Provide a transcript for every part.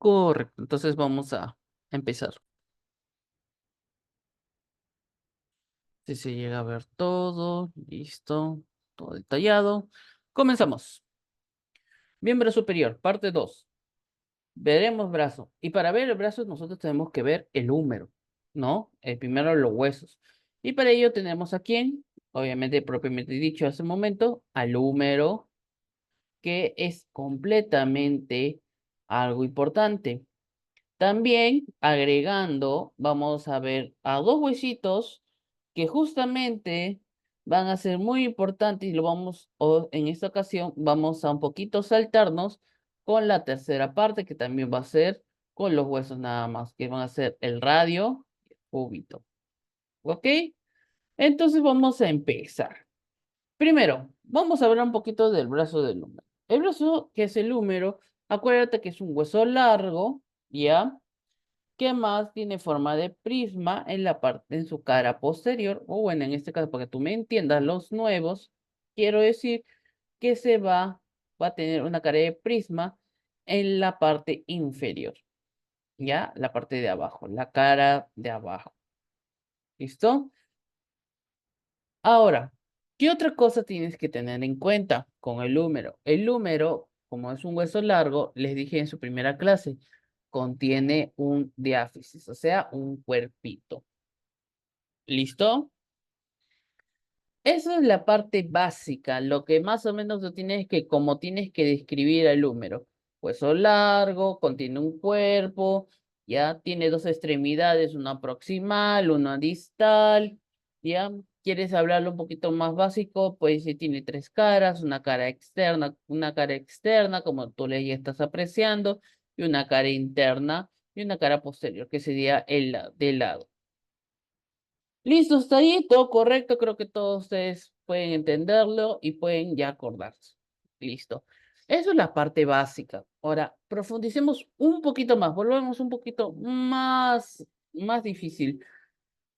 Correcto, entonces vamos a empezar. Si se llega a ver todo, listo, todo detallado. Comenzamos. Miembro superior, parte 2. Veremos brazo. Y para ver el brazo nosotros tenemos que ver el húmero, ¿no? Primero los huesos. Y para ello tenemos a quién, obviamente propiamente dicho hace un momento, al húmero, que es completamente algo importante. También agregando, vamos a ver a dos huesitos que justamente van a ser muy importantes y lo vamos, o en esta ocasión vamos a un poquito saltarnos con la tercera parte que también va a ser con los huesos nada más, que van a ser el radio y el cúbito. ¿Ok? Entonces vamos a empezar. Primero, vamos a hablar un poquito del brazo del húmero. El brazo, que es el húmero, acuérdate que es un hueso largo, ¿ya? ¿Qué más tiene forma de prisma en la parte, en su cara posterior? O bueno, en este caso, para que tú me entiendas, los nuevos, quiero decir que va a tener una cara de prisma en la parte inferior, ¿ya? La parte de abajo, la cara de abajo. ¿Listo? Ahora, ¿qué otra cosa tienes que tener en cuenta con el húmero? El húmero, como es un hueso largo, les dije en su primera clase, contiene un diáfisis, o sea, un cuerpito. ¿Listo? Eso es la parte básica, lo que más o menos tú tienes que, como tienes que describir el húmero. Hueso largo, contiene un cuerpo, ya tiene dos extremidades, una proximal, una distal, ya. ¿Quieres hablarlo un poquito más básico? Pues si tiene tres caras, una cara externa, como tú le ya estás apreciando, y una cara interna, y una cara posterior, que sería el del lado. Listo, está ahí, todo correcto. Creo que todos ustedes pueden entenderlo y pueden ya acordarse. Listo. Eso es la parte básica. Ahora, profundicemos un poquito más, volvemos un poquito más difícil.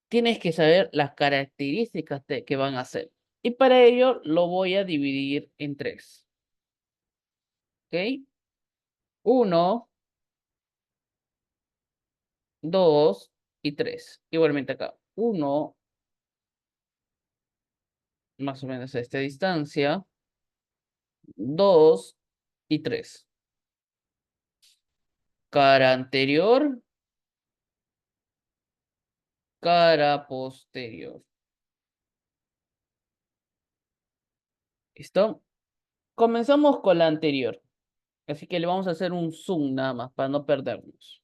Tienes que saber las características que van a hacer. Y para ello lo voy a dividir en tres. ¿Ok? Uno, dos y tres. Igualmente acá. Uno, más o menos a esta distancia. Dos y tres. Cara anterior, cara posterior. ¿Listo? Comenzamos con la anterior. Así que le vamos a hacer un zoom nada más para no perdernos.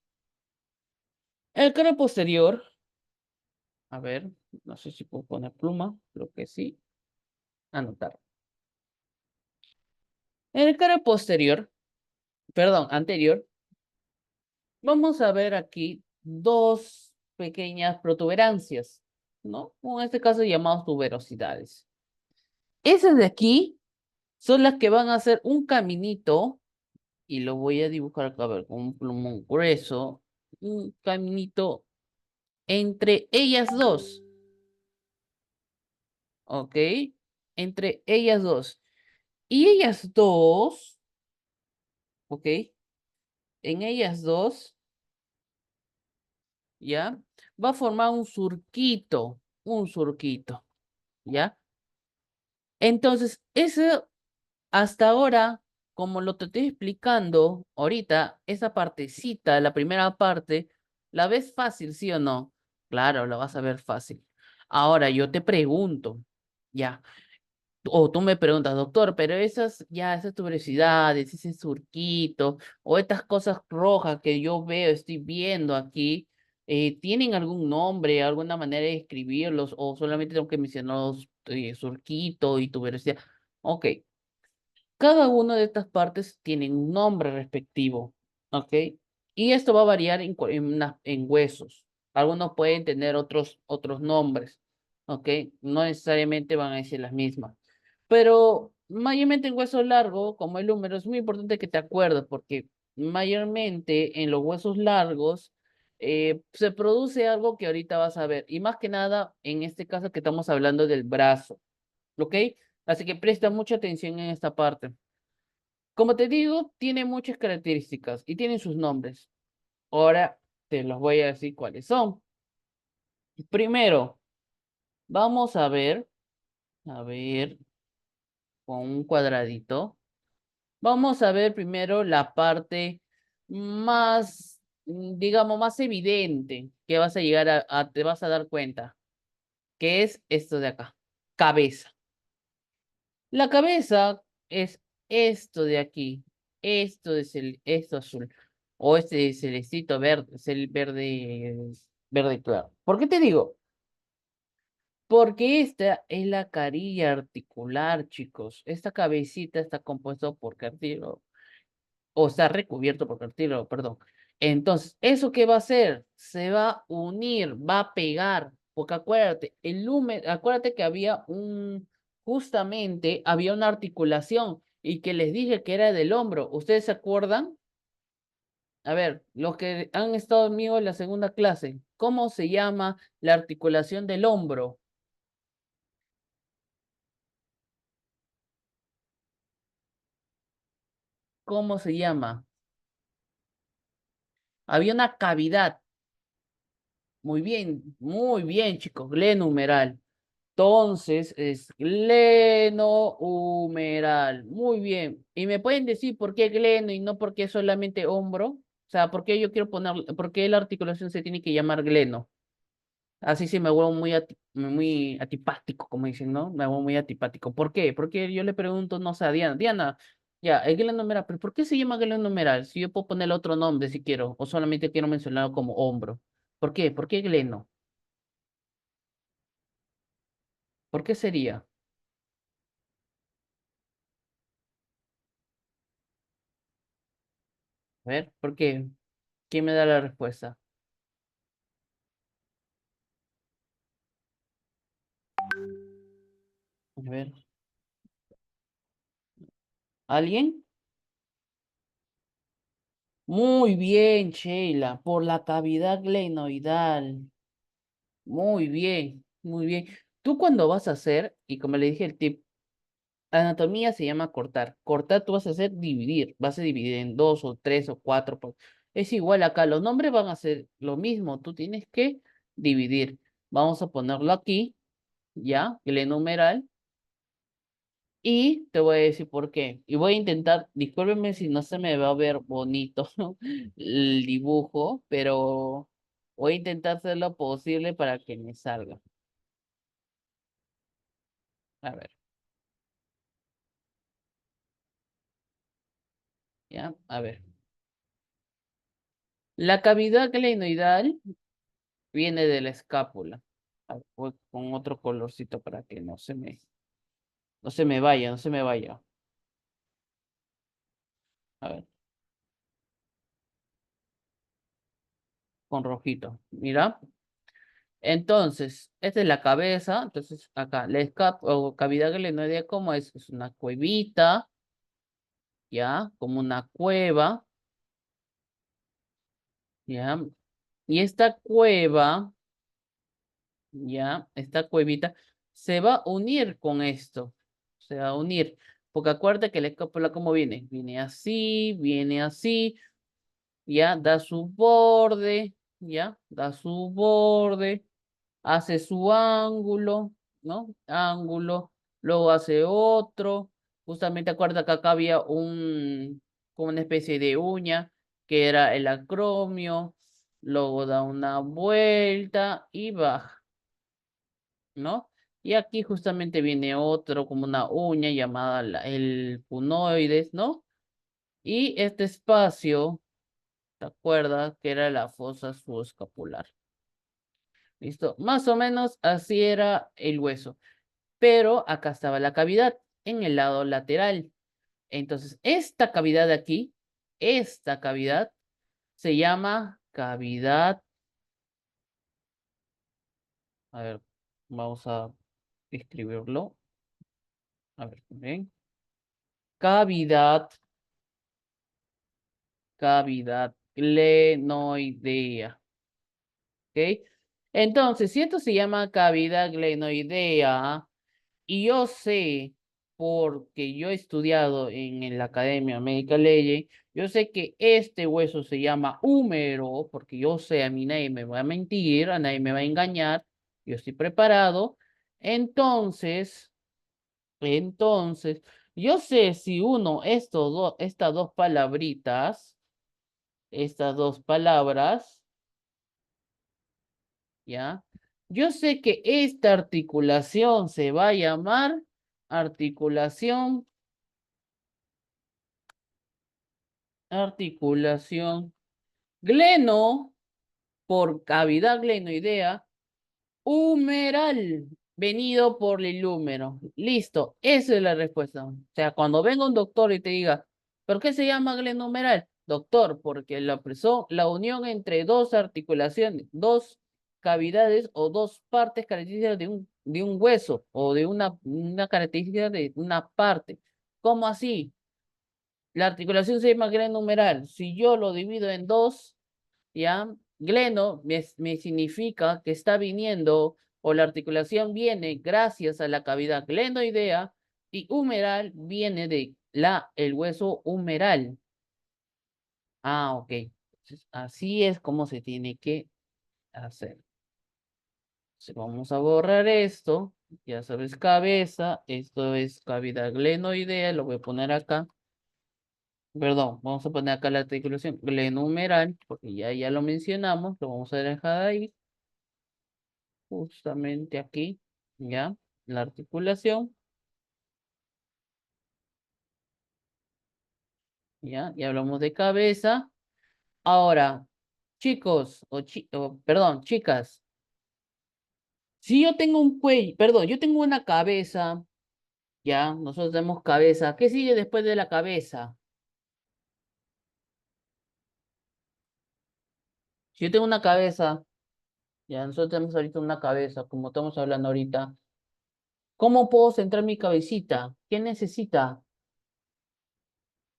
El cara posterior, a ver, no sé si puedo poner pluma, creo que sí. Anotar. En el cara posterior, perdón, anterior, vamos a ver aquí dos pequeñas protuberancias, ¿no? En este caso llamados tuberosidades. Esas de aquí son las que van a hacer un caminito y lo voy a dibujar acá, a ver, con un plumón grueso, un caminito entre ellas dos, ¿ok? Entre ellas dos. Y ellas dos, ¿ok? En ellas dos, ¿ya? Va a formar un surquito, ¿ya? Entonces, eso hasta ahora, como lo te estoy explicando ahorita, esa partecita, la primera parte, ¿la ves fácil, sí o no? Claro, la vas a ver fácil. Ahora yo te pregunto, ya, o tú me preguntas, doctor, pero esas tuberosidades, ese surquito, o estas cosas rojas que yo veo, estoy viendo aquí, ¿tienen algún nombre, alguna manera de escribirlos, o solamente tengo que mencionarlos, surquito y tuberosidad? Ok. Cada una de estas partes tiene un nombre respectivo, ¿ok? Y esto va a variar en huesos. Algunos pueden tener otros nombres, ¿ok? No necesariamente van a decir las mismas. Pero mayormente en hueso largo, como el húmero, es muy importante que te acuerdes porque mayormente en los huesos largos se produce algo que ahorita vas a ver. Y más que nada, en este caso que estamos hablando del brazo, ¿ok? Así que presta mucha atención en esta parte. Como te digo, tiene muchas características y tienen sus nombres. Ahora te los voy a decir cuáles son. Primero, vamos a ver, con un cuadradito. Vamos a ver primero la parte más, digamos, más evidente que vas a llegar te vas a dar cuenta, que es esto de acá, cabeza. La cabeza es esto de aquí, esto azul, o este celestito verde, es el verde, verde claro. ¿Por qué te digo? Porque esta es la carilla articular, chicos. Esta cabecita está compuesta por cartílago, o está recubierto por cartílago, perdón. Entonces, ¿eso qué va a hacer? Se va a unir, va a pegar, porque acuérdate, acuérdate que justamente había una articulación y que les dije que era del hombro. ¿Ustedes se acuerdan? A ver, los que han estado conmigo en la segunda clase, ¿cómo se llama la articulación del hombro? ¿Cómo se llama? Había una cavidad. Muy bien, chicos, glenumeral. Entonces es glenohumeral. Muy bien. ¿Y me pueden decir por qué gleno y no por qué solamente hombro? O sea, ¿por qué yo quiero poner, por qué la articulación se tiene que llamar gleno? Así sí me vuelvo muy atipático, como dicen, ¿no? Me vuelvo muy atipático. ¿Por qué? Porque yo le pregunto, no sé, a Diana. Diana, ya, el glenohumeral, pero ¿por qué se llama glenohumeral? Si yo puedo ponerle otro nombre si quiero, o solamente quiero mencionarlo como hombro. ¿Por qué? ¿Por qué gleno? ¿Por qué sería? A ver, ¿por qué? ¿Quién me da la respuesta? A ver, ¿alguien? Muy bien, Sheila, por la cavidad glenoidal. Muy bien, muy bien. Tú cuando vas a hacer, y como le dije el tip, anatomía se llama cortar. Cortar tú vas a hacer dividir. Vas a dividir en dos o tres o cuatro. Es igual acá. Los nombres van a ser lo mismo. Tú tienes que dividir. Vamos a ponerlo aquí, ya, el numeral. Y te voy a decir por qué. Y voy a intentar, discúlpeme si no se me va a ver bonito el dibujo, pero voy a intentar hacer lo posible para que me salga. A ver, ya, a ver. La cavidad glenoidal viene de la escápula. A ver, voy con otro colorcito para que no se me vaya, no se me vaya. A ver, con rojito. Mira. Entonces, esta es la cabeza. Entonces, acá, la o cavidad glenoidea, ¿cómo es? Es una cuevita, ¿ya? Como una cueva, ¿ya? Y esta cueva, ¿ya? Esta cuevita se va a unir con esto. Se va a unir. Porque acuérdate que la escápula, ¿cómo viene? Viene así, ¿ya? Da su borde, ¿ya? Da su borde, hace su ángulo, ¿no? Ángulo, luego hace otro. Justamente acuérdate que acá había como una especie de uña, que era el acromio, luego da una vuelta y baja, ¿no? Y aquí justamente viene otro, como una uña llamada el punoides, ¿no? Y este espacio, ¿te acuerdas? Que era la fosa subescapular. ¿Listo? Más o menos así era el hueso. Pero acá estaba la cavidad en el lado lateral. Entonces, esta cavidad de aquí, esta cavidad, se llama cavidad. A ver, vamos a escribirlo. A ver, bien. Cavidad, cavidad glenoidea. ¿Ok? Entonces, si esto se llama cavidad glenoidea, y yo sé. porque yo he estudiado en la Academia Médica Ley, yo sé que este hueso se llama húmero, porque yo sé, a mí nadie me va a mentir, a nadie me va a engañar, yo estoy preparado. Entonces, entonces, yo sé si uno, estas dos palabritas, estas dos palabras, ¿ya? Yo sé que esta articulación se va a llamar articulación, articulación gleno por cavidad glenoidea humeral, venido por el húmero. Listo, esa es la respuesta. O sea, cuando venga un doctor y te diga, ¿por qué se llama glenohumeral? Doctor, porque la unión entre dos articulaciones, dos cavidades o dos partes características de un hueso o de una característica de una parte. ¿Cómo así? La articulación se llama glenohumeral. Si yo lo divido en dos, ¿ya? Gleno me significa que está viniendo o la articulación viene gracias a la cavidad glenoidea y humeral viene de el hueso humeral. Ah, ok. Entonces, así es como se tiene que hacer. Entonces, vamos a borrar esto. Ya sabes, cabeza. Esto es cavidad glenoidea. Lo voy a poner acá. Perdón, vamos a poner acá la articulación glenohumeral, porque ya lo mencionamos. Lo vamos a dejar ahí. Justamente aquí, ¿ya? La articulación, ¿ya? Ya hablamos de cabeza. Ahora, chicos, perdón, chicas, si yo tengo un cuello, perdón, yo tengo una cabeza, ¿ya? Nosotros tenemos cabeza. ¿Qué sigue después de la cabeza? Si yo tengo una cabeza, ya, nosotros tenemos ahorita una cabeza, como estamos hablando ahorita. ¿Cómo puedo centrar mi cabecita? ¿Qué necesita?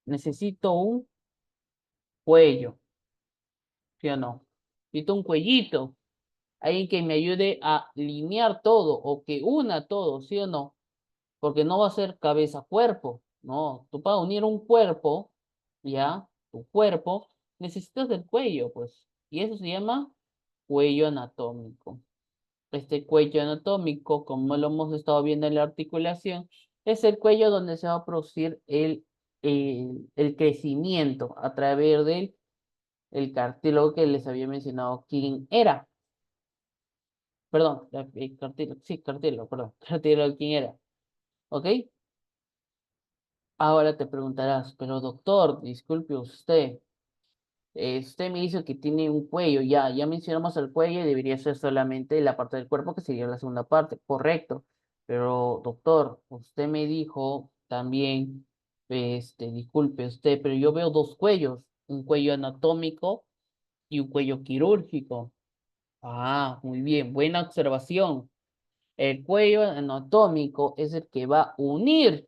Necesito un cuello, ¿sí o no? Necesito un cuellito. Alguien que me ayude a alinear todo o que una todo, ¿sí o no? Porque no va a ser cabeza-cuerpo, no. Tú para unir un cuerpo, ¿ya? Tu cuerpo, necesitas del cuello, pues. Y eso se llama cuello anatómico. Este cuello anatómico, como lo hemos estado viendo en la articulación, es el cuello donde se va a producir el crecimiento a través del el cartílago que les había mencionado quién era. Perdón, cartílago, sí, cartílago, perdón, cartílago, ¿quién era? ¿Ok? Ahora te preguntarás, pero doctor, disculpe usted, usted me dice que tiene un cuello, ya mencionamos el cuello y debería ser solamente la parte del cuerpo que sería la segunda parte, correcto, pero doctor, usted me dijo también, disculpe usted, pero yo veo dos cuellos, un cuello anatómico y un cuello quirúrgico. Ah, muy bien, buena observación. El cuello anatómico es el que va a unir,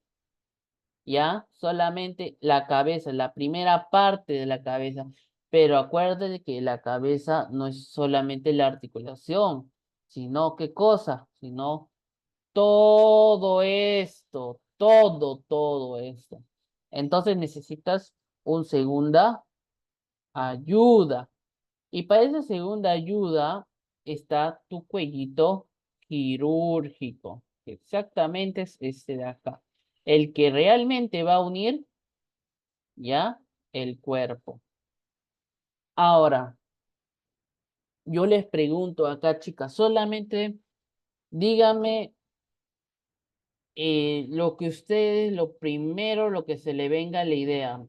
¿ya? Solamente la cabeza, la primera parte de la cabeza. Pero acuérdate que la cabeza no es solamente la articulación, sino qué cosa, sino todo esto, todo esto. Entonces necesitas un segunda ayuda. Y para esa segunda ayuda está tu cuellito quirúrgico. Exactamente es este de acá. El que realmente va a unir ya el cuerpo. Ahora, yo les pregunto acá, chicas, solamente díganme lo que ustedes, lo primero, lo que se le venga a la idea.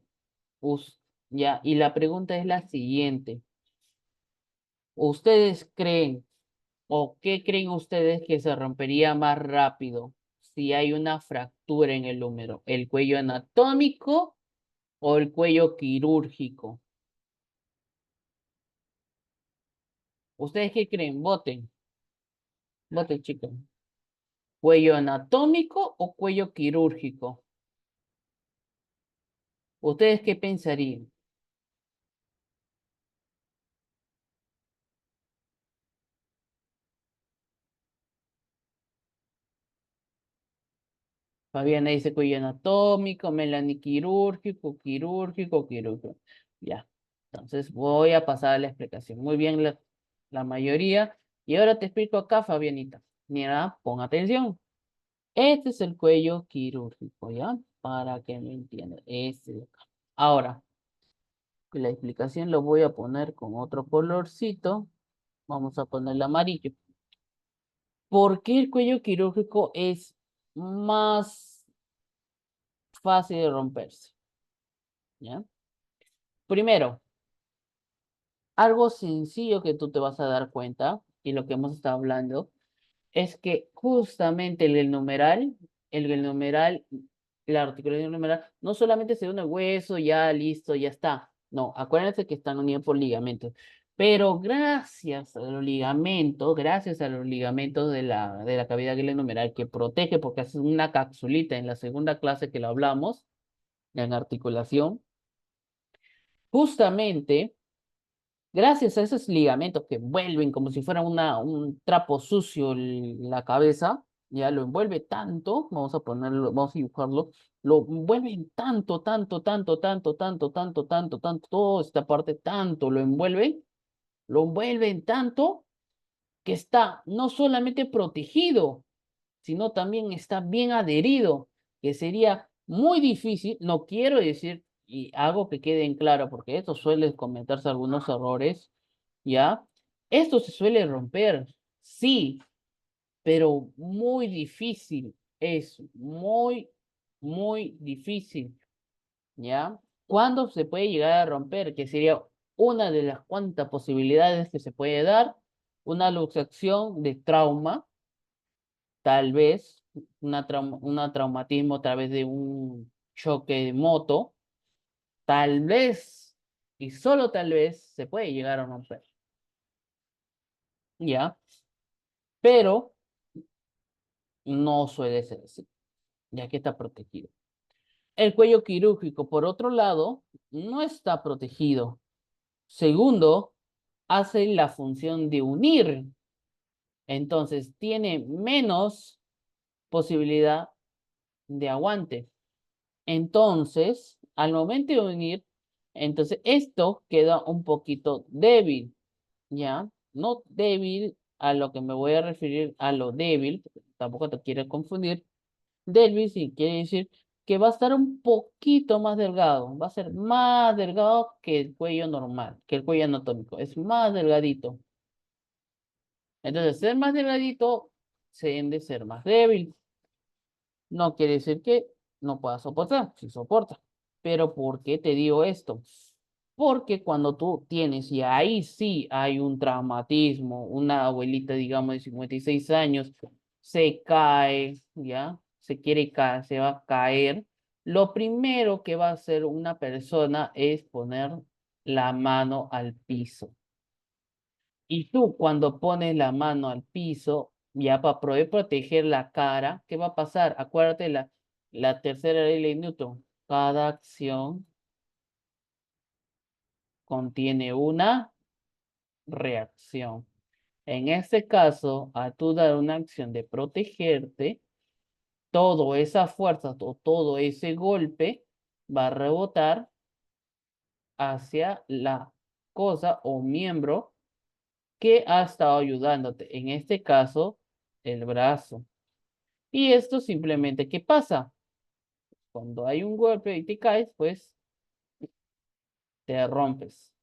Ya, y la pregunta es la siguiente. ¿Ustedes creen o qué creen ustedes que se rompería más rápido si hay una fractura en el húmero? ¿El cuello anatómico o el cuello quirúrgico? ¿Ustedes qué creen? Voten, voten, chicos. ¿Cuello anatómico o cuello quirúrgico? ¿Ustedes qué pensarían? Fabiana dice cuello anatómico, Melanie quirúrgico, quirúrgico, quirúrgico. Ya. Entonces voy a pasar a la explicación. Muy bien, la mayoría. Y ahora te explico acá, Fabianita. Mira, pon atención. Este es el cuello quirúrgico, ¿ya? Para que me entiendan. Este de acá. Ahora, la explicación lo voy a poner con otro colorcito. Vamos a ponerle amarillo. ¿Por qué el cuello quirúrgico es más fácil de romperse? ¿Ya? Primero, algo sencillo que tú te vas a dar cuenta, y lo que hemos estado hablando, es que justamente el numeral, la articulación numeral, no solamente se une el hueso, ya listo, ya está. No, acuérdense que están unidos por ligamentos. Pero gracias a los ligamentos de la cavidad glenohumeral que protege, porque hace una capsulita en la segunda clase que lo hablamos, en articulación, justamente gracias a esos ligamentos que envuelven como si fuera un trapo sucio la cabeza, ya lo envuelve tanto, vamos a ponerlo, vamos a dibujarlo, lo envuelven tanto, tanto, tanto, tanto, tanto, tanto, tanto, tanto, toda esta parte tanto lo envuelven tanto que está no solamente protegido, sino también está bien adherido, que sería muy difícil, no quiero decir, y hago que quede en claro, porque esto suele cometerse algunos errores, ¿ya? Esto se suele romper, sí, pero muy difícil, es muy, muy difícil, ¿ya? ¿Cuándo se puede llegar a romper? Que sería una de las cuantas posibilidades que se puede dar, una luxación de trauma, tal vez una traumatismo a través de un choque de moto, tal vez, y solo tal vez, se puede llegar a romper, ¿ya? Pero no suele ser así, ya que está protegido. El cuello quirúrgico, por otro lado, no está protegido. Segundo, hace la función de unir, entonces tiene menos posibilidad de aguante. Entonces, al momento de unir, entonces esto queda un poquito débil, ¿ya? No débil a lo que me voy a referir a lo débil, tampoco te quiero confundir. Débil sí quiere decir que va a estar un poquito más delgado, va a ser más delgado que el cuello normal, que el cuello anatómico, es más delgadito. Entonces, ser más delgadito se tiende a ser más débil. No quiere decir que no pueda soportar, sí soporta. Pero ¿por qué te digo esto? Porque cuando tú tienes, y ahí sí hay un traumatismo, una abuelita, digamos, de 56 años, se cae, ¿ya? Se quiere caer, se va a caer. Lo primero que va a hacer una persona es poner la mano al piso. Y tú cuando pones la mano al piso, ya para poder proteger la cara, ¿qué va a pasar? Acuérdate la tercera ley de Newton. Cada acción contiene una reacción. En este caso, a tú dar una acción de protegerte, toda esa fuerza, todo ese golpe va a rebotar hacia la cosa o miembro que ha estado ayudándote. En este caso, el brazo. Y esto simplemente, ¿qué pasa? Cuando hay un golpe y te caes, pues te rompes.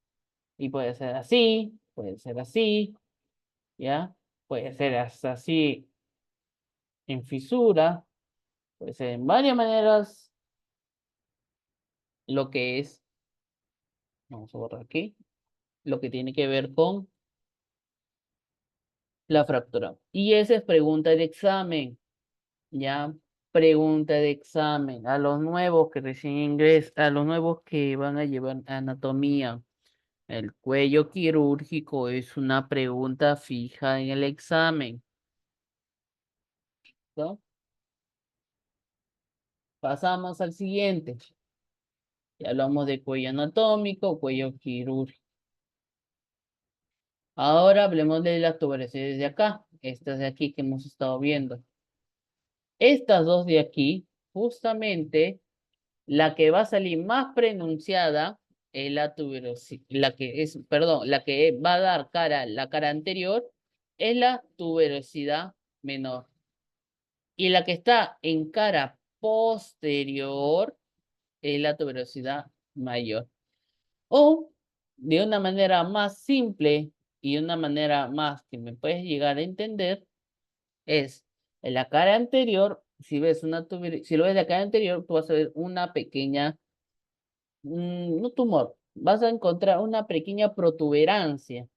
Y puede ser así, ¿ya? Puede ser hasta así en fisura, puede ser en varias maneras lo que es, vamos a borrar aquí, lo que tiene que ver con la fractura. Y esa es pregunta de examen, ¿ya? Pregunta de examen a los nuevos que recién ingresan, a los nuevos que van a llevar anatomía. El cuello quirúrgico es una pregunta fija en el examen, ¿no? Pasamos al siguiente. Ya hablamos de cuello anatómico, cuello quirúrgico. Ahora hablemos de las tuberosidades de acá, estas de aquí que hemos estado viendo. Estas dos de aquí justamente la que va a salir más pronunciada es la tuberosidad, la que va a dar la cara anterior es la tuberosidad menor. Y la que está en cara posterior es la tuberosidad mayor. O de una manera más simple y una manera más que me puedes llegar a entender es en la cara anterior, si lo ves de la cara anterior, tú vas a ver una pequeña, no tumor, vas a encontrar una pequeña protuberancia,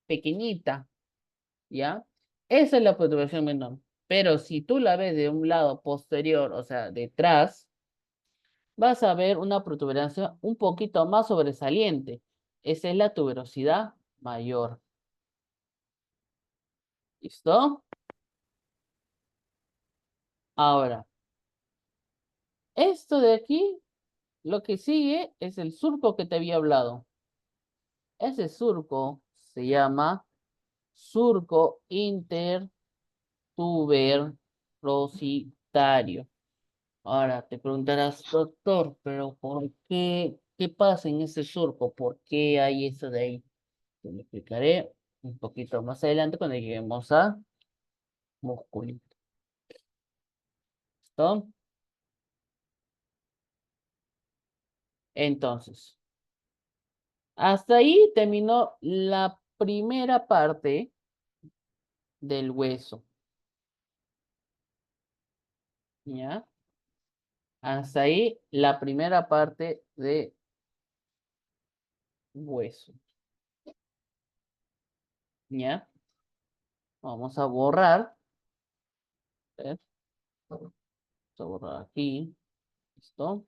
pequeñita, ¿ya? Esa es la protuberación menor. Pero si tú la ves de un lado posterior, o sea, detrás, vas a ver una protuberancia un poquito más sobresaliente. Esa es la tuberosidad mayor. ¿Listo? Ahora, esto de aquí, lo que sigue es el surco que te había hablado. Ese surco se llama surco intertuberositario. Ahora te preguntarás, doctor, pero ¿por qué? ¿Qué pasa en ese surco? ¿Por qué hay eso de ahí? Te lo explicaré un poquito más adelante cuando lleguemos a musculito. ¿Listo? Entonces, hasta ahí terminó la primera parte del hueso. ¿Ya? Hasta ahí la primera parte de hueso. ¿Ya? Vamos a borrar. ¿Ves? Vamos a borrar aquí. ¿Listo?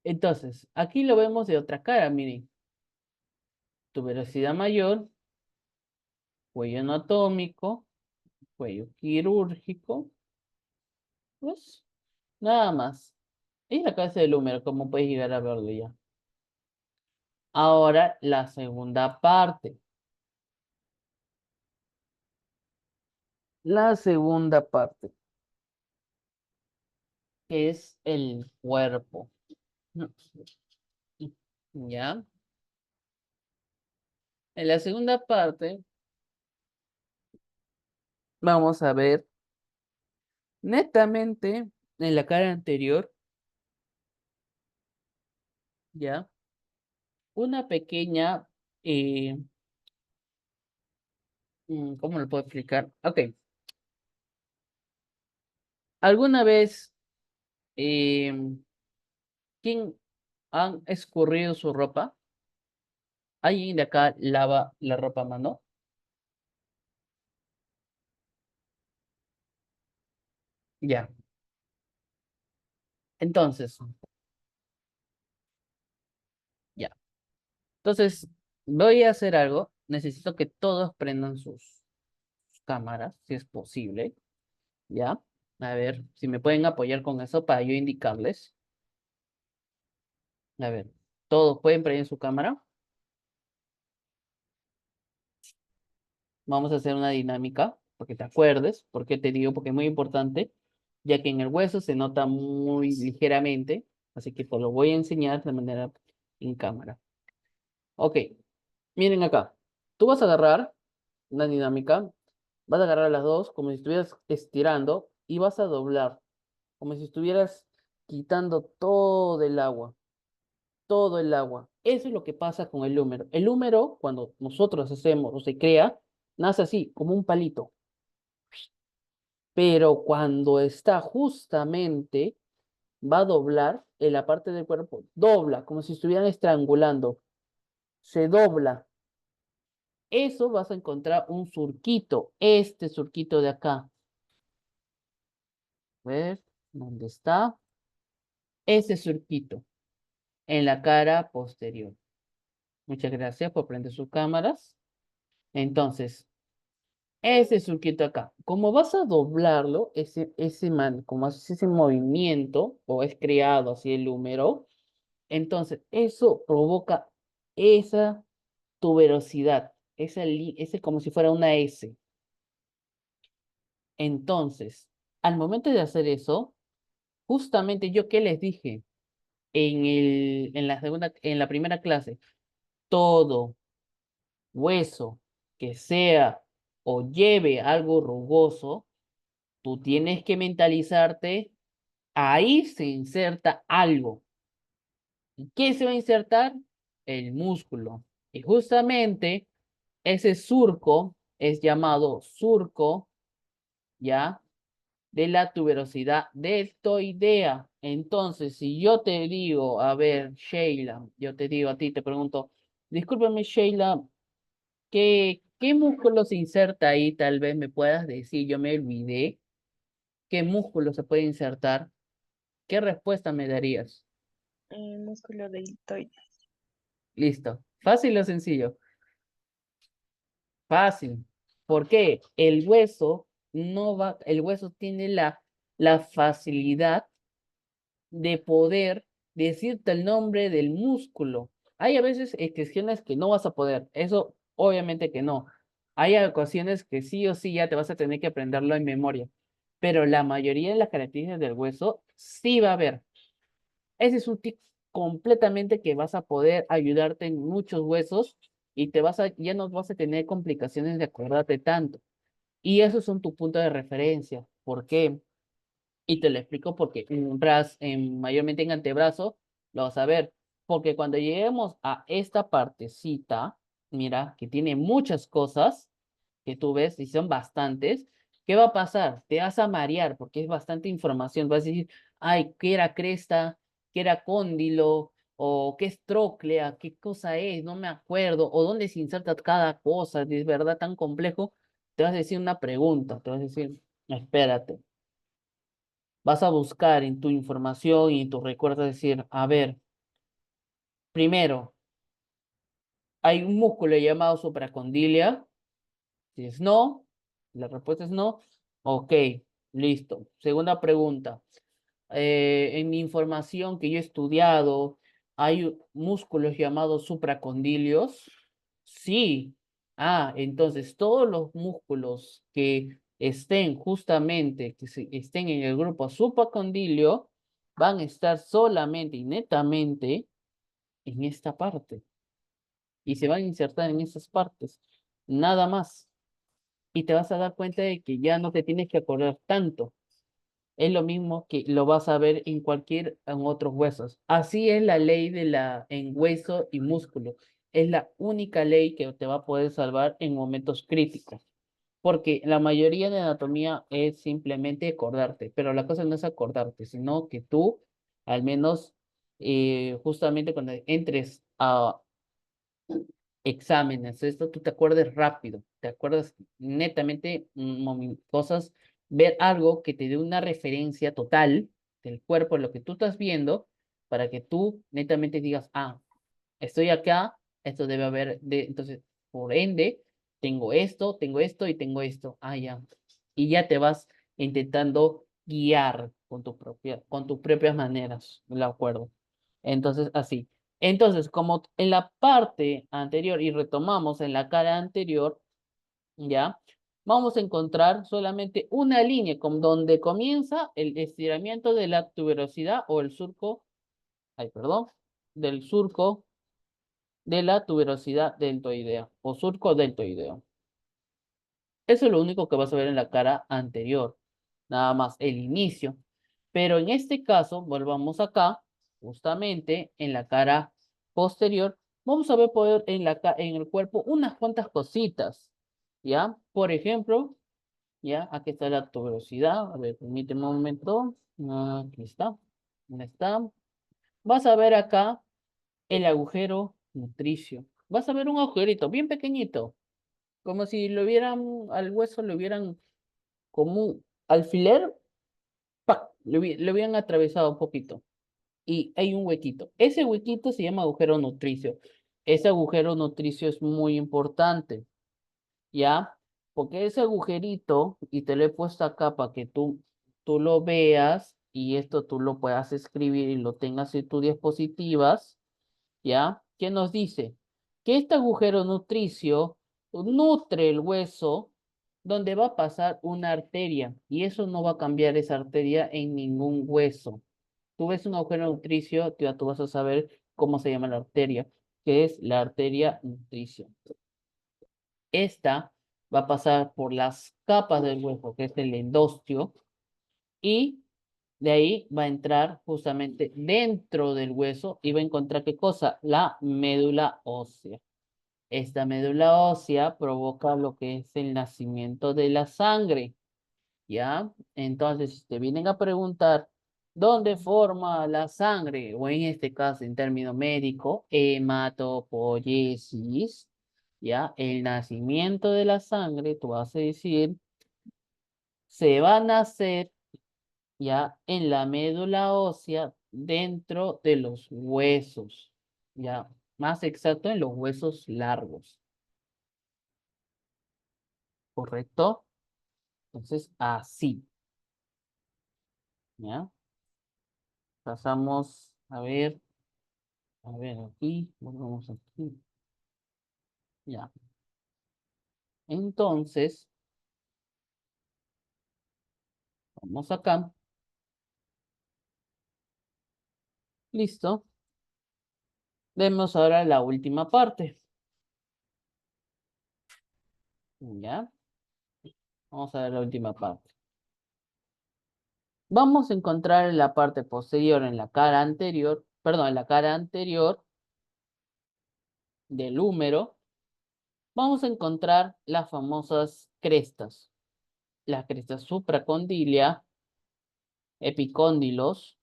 Entonces, aquí lo vemos de otra cara, miren. Tuberosidad mayor, cuello anatómico, cuello quirúrgico, pues nada más. Y la cabeza del húmero, como puedes llegar a verlo ya. Ahora la segunda parte. La segunda parte, que es el cuerpo. ¿Ya? En la segunda parte vamos a ver netamente en la cara anterior, ¿ya? Una pequeña, eh, ¿cómo lo puedo explicar? Ok, ¿alguna vez eh, quién han escurrido su ropa? ¿Alguien de acá lava la ropa a mano? Ya. Entonces, ya. Entonces, voy a hacer algo. Necesito que todos prendan sus cámaras, si es posible. ¿Ya? A ver, si me pueden apoyar con eso para yo indicarles. A ver, todos pueden prender su cámara. Vamos a hacer una dinámica, porque te acuerdes, porque te digo, porque es muy importante, ya que en el hueso se nota muy ligeramente, así que pues lo voy a enseñar de manera en cámara. Ok, miren acá. Tú vas a agarrar una dinámica, vas a agarrar las dos como si estuvieras estirando y vas a doblar, como si estuvieras quitando todo el agua. Eso es lo que pasa con el húmero. El húmero, cuando nosotros hacemos o se crea, nace así, como un palito. Pero cuando está justamente, va a doblar en la parte del cuerpo, dobla, como si estuvieran estrangulando, se dobla. Eso vas a encontrar un surquito, este surquito de acá. A ver, ¿dónde está? Ese surquito en la cara posterior. Muchas gracias por prender sus cámaras. Entonces, ese surquito acá, como vas a doblarlo, como haces ese movimiento, o es creado así el húmero, entonces eso provoca esa tuberosidad, ese como si fuera una S. Entonces, al momento de hacer eso, justamente yo, ¿qué les dije? En la primera clase, todo hueso que sea o lleve algo rugoso, tú tienes que mentalizarte, ahí se inserta algo. ¿Y qué se va a insertar? El músculo. Y justamente ese surco es llamado surco, ¿ya? De la tuberosidad deltoidea. Entonces, si yo te digo, a ver, Sheila, yo te digo a ti, te pregunto, discúlpame, Sheila, ¿qué músculo se inserta ahí? Tal vez me puedas decir, yo me olvidé. ¿Qué músculo se puede insertar? ¿Qué respuesta me darías? Músculo deltoide. Listo. ¿Fácil o sencillo? Fácil. ¿Por qué? El hueso no va, el hueso tiene la facilidad de poder decirte el nombre del músculo. Hay a veces excepciones que no vas a poder, eso obviamente que no. Hay ocasiones que sí o sí ya te vas a tener que aprenderlo en memoria, pero la mayoría de las características del hueso sí va a haber. Ese es un tip completamente que vas a poder ayudarte en muchos huesos y ya no vas a tener complicaciones de acordarte tanto. Y esos son tu punto de referencia. ¿Por qué? Y te lo explico porque mayormente en antebrazo lo vas a ver. Porque cuando lleguemos a esta partecita, mira, que tiene muchas cosas que tú ves y son bastantes, ¿qué va a pasar? Te vas a marear porque es bastante información. Vas a decir, ay, ¿qué era cresta? ¿Qué era cóndilo? ¿O qué es tróclea? ¿Qué cosa es? No me acuerdo. ¿O dónde se inserta cada cosa? ¿Es verdad tan complejo? Te vas a decir una pregunta. Te vas a decir, espérate. Vas a buscar en tu información y en tu recuerdo decir, a ver, primero, hay un músculo llamado supracondilia. Si es no, la respuesta es no. Ok, listo. Segunda pregunta. En mi información que yo he estudiado, ¿hay músculos llamados supracondilios? Sí. Ah, entonces todos los músculos que estén justamente, estén en el grupo supracondilio, van a estar solamente y netamente en esta parte. Y se van a insertar en esas partes. Nada más. Y te vas a dar cuenta de que ya no te tienes que acordar tanto. Es lo mismo que lo vas a ver en otros huesos. Así es la ley en hueso y músculo. Es la única ley que te va a poder salvar en momentos críticos. Porque la mayoría de anatomía es simplemente acordarte, pero la cosa no es acordarte, sino que tú, al menos, justamente cuando entres a exámenes, esto tú te acuerdes rápido, te acuerdas netamente cosas, ver algo que te dé una referencia total del cuerpo, lo que tú estás viendo, para que tú netamente digas, ah, estoy acá, esto debe haber, entonces, por ende, tengo esto y tengo esto, ah, ya, y ya te vas intentando guiar con tus propias maneras, ¿de acuerdo? Entonces, así. Entonces, como en la parte anterior, y retomamos en la cara anterior, ¿ya? Vamos a encontrar solamente una línea con donde comienza el estiramiento de la tuberosidad o el surco, ay, perdón, del surco de la tuberosidad deltoidea o surco deltoideo. Eso es lo único que vas a ver en la cara anterior, nada más el inicio. Pero en este caso, volvamos acá, justamente en la cara posterior, vamos a ver en el cuerpo unas cuantas cositas, ¿ya? Por ejemplo, ¿ya? Aquí está la tuberosidad. A ver, permíteme un momento. Aquí está. ¿Dónde está? Vas a ver acá el agujero nutricio. Vas a ver un agujerito bien pequeñito, como si al hueso le hubieran como un alfiler, ¡pac! Le hubieran atravesado un poquito y hay un huequito. Ese huequito se llama agujero nutricio. Ese agujero nutricio es muy importante, ¿ya? Porque ese agujerito, y te lo he puesto acá para que tú lo veas y esto tú lo puedas escribir y lo tengas en tus diapositivas, ¿ya? ¿Qué nos dice? Que este agujero nutricio nutre el hueso donde va a pasar una arteria y eso no va a cambiar esa arteria en ningún hueso. Tú ves un agujero nutricio, tú vas a saber cómo se llama la arteria, que es la arteria nutricio. Esta va a pasar por las capas del hueso, que es el endostio, y de ahí va a entrar justamente dentro del hueso y va a encontrar ¿qué cosa? La médula ósea. Esta médula ósea provoca lo que es el nacimiento de la sangre, ¿ya? Entonces, si te vienen a preguntar dónde forma la sangre, o en este caso, en término médico, hematopoiesis, ¿ya? El nacimiento de la sangre, tú vas a decir, se va a nacer, ¿ya? En la médula ósea dentro de los huesos, ¿ya? Más exacto, en los huesos largos, ¿correcto? Entonces, así, ¿ya? Pasamos a ver aquí, volvemos aquí, ya. Entonces, vamos acá, listo. Vemos ahora la última parte, ¿ya? Vamos a ver la última parte. Vamos a encontrar en la parte posterior, en la cara anterior, perdón, en la cara anterior del húmero, vamos a encontrar las famosas crestas. Las crestas supracondilia, epicóndilos,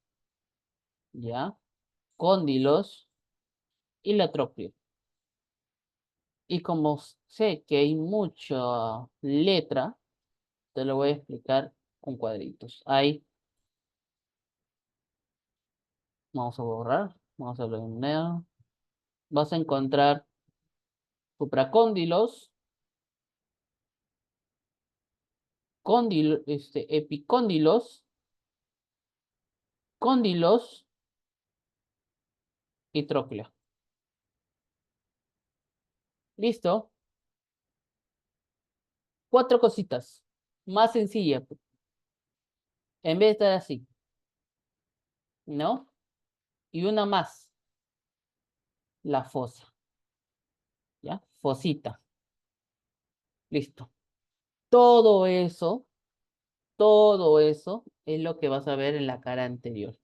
¿ya? Cóndilos y la tróclea. Y como sé que hay mucha letra, te lo voy a explicar con cuadritos. Ahí vamos a borrar, vamos a eliminar. Vas a encontrar supracóndilos, epicóndilos, cóndilos y tróclea. ¿Listo? Cuatro cositas. Más sencilla. En vez de estar así, ¿no? Y una más, la fosa. ¿Ya? Fosita. Listo. Todo eso, todo eso es lo que vas a ver en la cara anterior.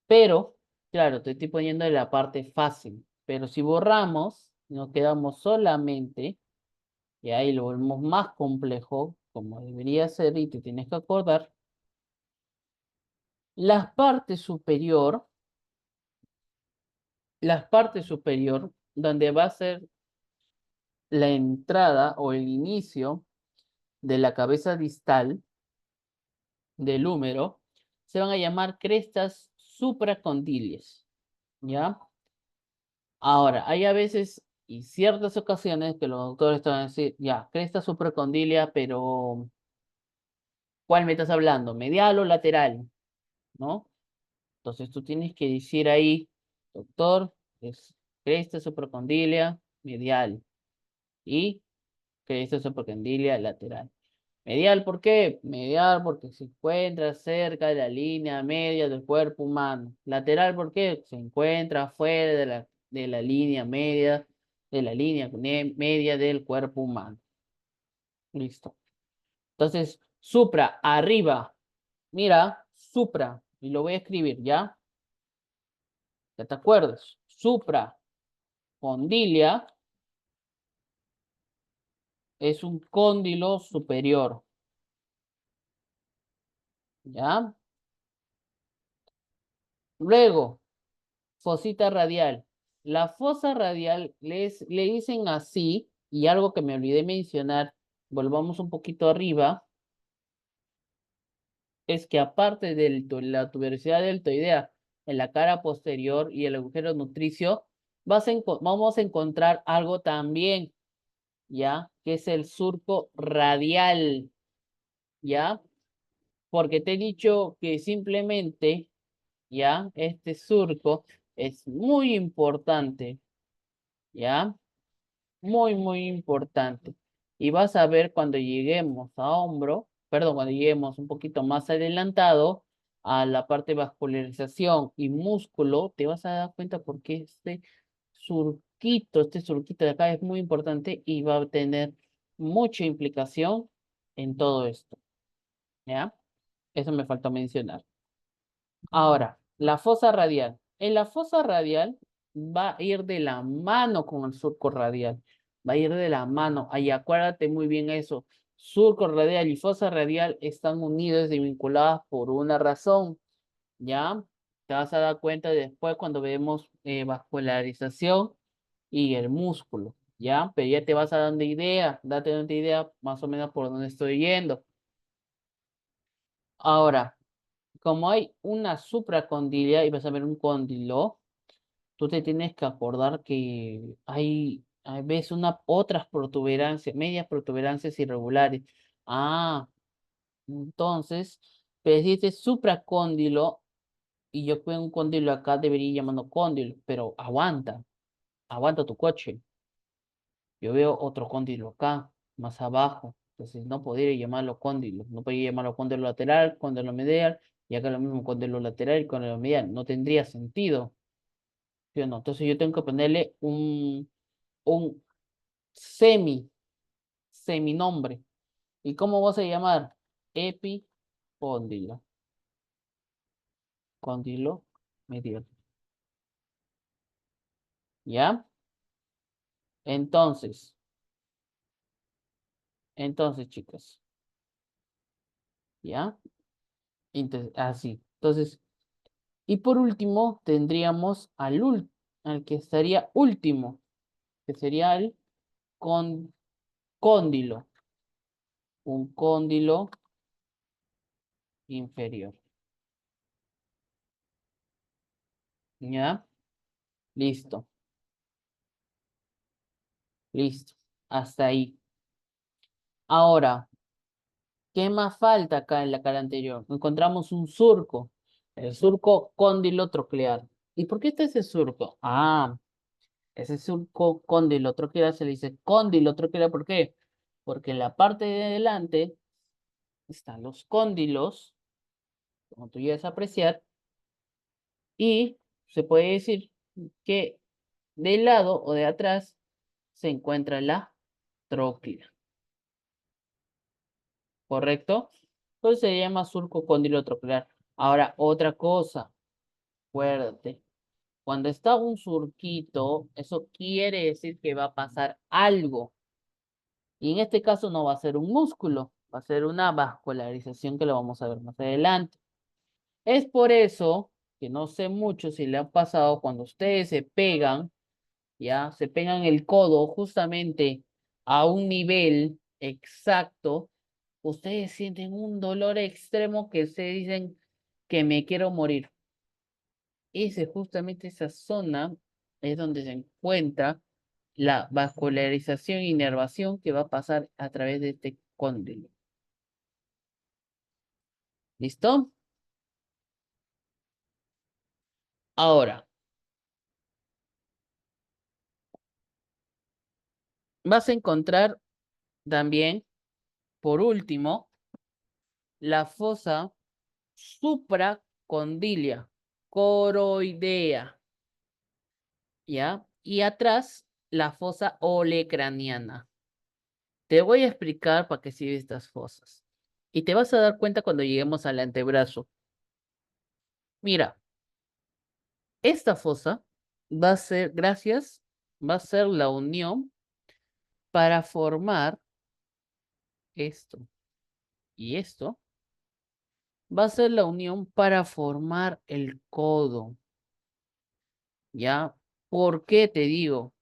Pero, claro, te estoy poniendo en la parte fácil. Pero si borramos, nos quedamos solamente, y ahí lo volvemos más complejo, como debería ser, y te tienes que acordar, las partes superior, donde va a ser la entrada o el inicio de la cabeza distal del húmero, se van a llamar crestas supracondilias, ¿ya? Ahora, hay a veces y ciertas ocasiones que los doctores te van a decir, ya, cresta supracondilia, pero ¿cuál me estás hablando? ¿Medial o lateral? ¿No? Entonces tú tienes que decir ahí, doctor, es cresta supracondilia medial y cresta supracondilia lateral. Medial, ¿por qué? Medial porque se encuentra cerca de la línea media del cuerpo humano. Lateral, ¿por qué? Se encuentra fuera de la línea media, de la línea media del cuerpo humano. Listo. Entonces, supra, arriba. Mira, supra. Y lo voy a escribir, ¿ya? ¿Ya te acuerdas? Supra, condilia, es un cóndilo superior. ¿Ya? Luego, fosita radial. La fosa radial le dicen así, y algo que me olvidé mencionar, volvamos un poquito arriba, es que aparte de la tuberosidad deltoidea en la cara posterior y el agujero nutricio, vamos a encontrar algo también, ¿ya? Que es el surco radial, ¿ya? Porque te he dicho que simplemente, ¿ya? Este surco es muy importante, ¿ya? Muy, muy importante. Y vas a ver cuando lleguemos a hombro, perdón, cuando lleguemos un poquito más adelantado a la parte de vascularización y músculo, te vas a dar cuenta porque este surquito de acá es muy importante y va a tener mucha implicación en todo esto, ¿ya? Eso me faltó mencionar. Ahora, la fosa radial. En la fosa radial va a ir de la mano con el surco radial. Va a ir de la mano. Ahí acuérdate muy bien eso. Surco radial y fosa radial están unidos y vinculadas por una razón. ¿Ya? Te vas a dar cuenta después cuando vemos vascularización y el músculo. ¿Ya? Pero ya te vas a dar una idea. Date una idea más o menos por dónde estoy yendo. Ahora, como hay una supracondilia y vas a ver un cóndilo, tú te tienes que acordar que hay veces otras protuberancias, medias protuberancias irregulares. Ah, entonces, pero si este supracóndilo y yo pongo un cóndilo acá, debería llamarlo cóndilo, pero aguanta tu coche. Yo veo otro cóndilo acá, más abajo. Entonces no podría llamarlo cóndilo. No podría llamarlo cóndilo lateral, cóndilo medial, y acá lo mismo cóndilo lateral y cóndilo medial. No tendría sentido. ¿Sí o no? Entonces yo tengo que ponerle un seminombre. ¿Y cómo vas a llamar? Epicóndilo. Cóndilo medial. ¿Ya? Entonces, chicos, ¿ya? Así. Entonces, y por último, tendríamos al que estaría último, que sería el con, cóndilo, un cóndilo inferior. ¿Ya? Listo, listo. Hasta ahí. Ahora, ¿qué más falta acá en la cara anterior? Encontramos un surco, el surco cóndilo-troclear. ¿Y por qué está ese surco? Ese surco cóndilo-troclear se le dice cóndilo-troclear, ¿por qué? Porque en la parte de adelante están los cóndilos, como tú llegas a apreciar, y se puede decir que del lado o de atrás se encuentra la tróclea, ¿correcto? Entonces se llama surco cóndilo troclear. Ahora, otra cosa, acuérdate, cuando está un surquito, eso quiere decir que va a pasar algo. Y en este caso no va a ser un músculo, va a ser una vascularización que lo vamos a ver más adelante. Es por eso que no sé mucho si le ha pasado cuando ustedes se pegan, ya, se pegan el codo justamente a un nivel exacto, ustedes sienten un dolor extremo que se dicen que me quiero morir. Justamente esa zona es donde se encuentra la vascularización y inervación que va a pasar a través de este cóndilo. ¿Listo? Ahora, vas a encontrar también, por último, la fosa supracondilia, coroidea, ¿ya? Y atrás, la fosa olecraniana. Te voy a explicar para qué sirven estas fosas. Y te vas a dar cuenta cuando lleguemos al antebrazo. Mira, esta fosa va a ser la unión para formar esto y esto. Va a ser la unión para formar el codo. ¿Ya? ¿Por qué te digo?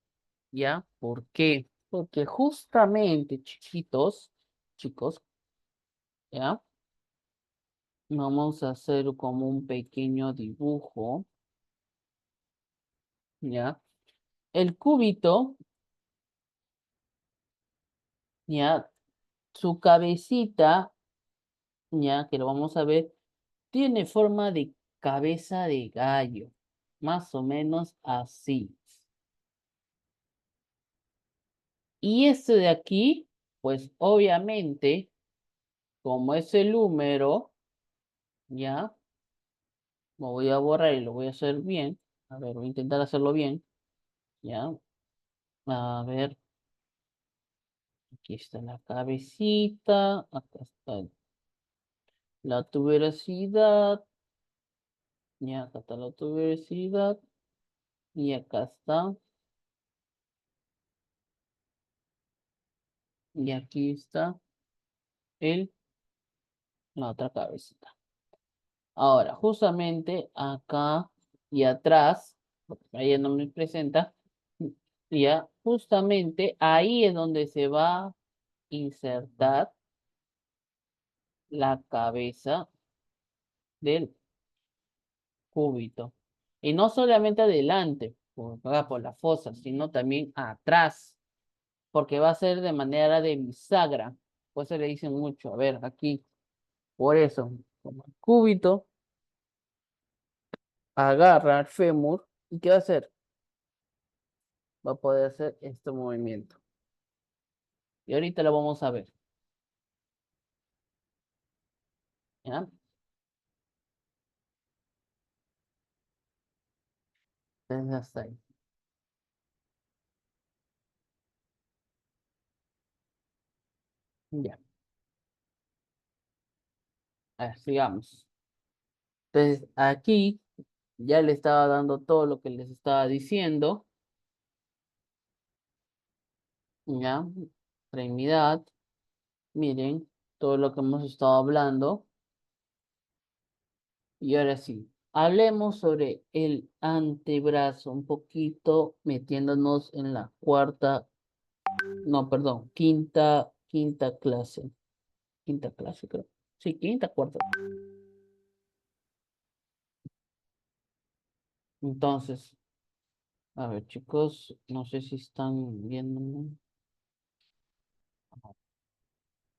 ¿Ya? ¿Por qué? Porque justamente, chicos, ¿ya? Vamos a hacer como un pequeño dibujo, ¿ya? El cúbito, ¿ya? Su cabecita, ¿ya? Que lo vamos a ver, tiene forma de cabeza de gallo, más o menos así. Y este de aquí, Pues obviamente, como es el número, ya, lo voy a borrar y lo voy a hacer bien. A ver, voy a intentar hacerlo bien. Ya, a ver, aquí está la cabecita, acá está la tuberosidad, ya acá está la tuberosidad, y acá está, y aquí está el, la otra cabecita. Ahora, justamente acá y atrás, porque ahí no me presenta, ya, justamente ahí es donde se va a insertar la cabeza del cúbito. Y no solamente adelante, por la fosa, sino también atrás, porque va a ser de manera de bisagra. Por eso le dicen mucho, a ver, aquí, por eso, como el cúbito agarra el fémur, ¿y qué va a hacer? Va a poder hacer este movimiento. Y ahorita lo vamos a ver. ¿Ya? Entonces, hasta ahí. Ya. A ver, sigamos. Entonces, aquí ya le estaba dando todo lo que les estaba diciendo. ¿Ya? Extremidad. Miren, todo lo que hemos estado hablando. Y ahora sí, hablemos sobre el antebrazo, un poquito metiéndonos en la cuarta, no, perdón, quinta clase. Quinta clase, creo. Sí, quinta, cuarta. Entonces, a ver, chicos, no sé si están viendo.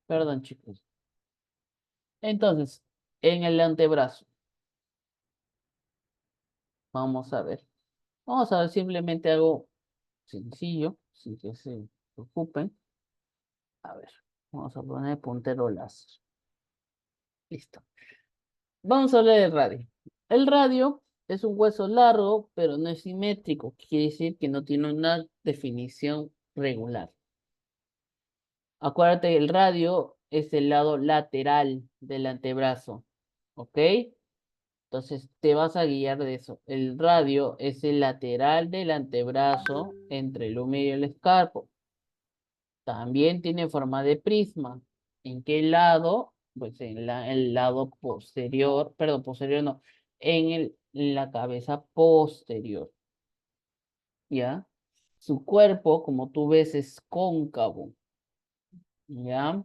Perdón, chicos. Entonces, en el antebrazo, vamos a ver. Vamos a ver simplemente algo sencillo, sin que se preocupen. A ver, vamos a poner puntero láser. Listo. Vamos a hablar del radio. El radio es un hueso largo, pero no es simétrico. Quiere decir que no tiene una definición regular. Acuérdate, el radio es el lado lateral del antebrazo. ¿Ok? Entonces te vas a guiar de eso. El radio es el lateral del antebrazo entre el húmero y el escarpo. También tiene forma de prisma. ¿En qué lado? Pues en el lado posterior, perdón, posterior no, en la cabeza posterior, ¿ya? Su cuerpo, como tú ves, es cóncavo, ¿ya?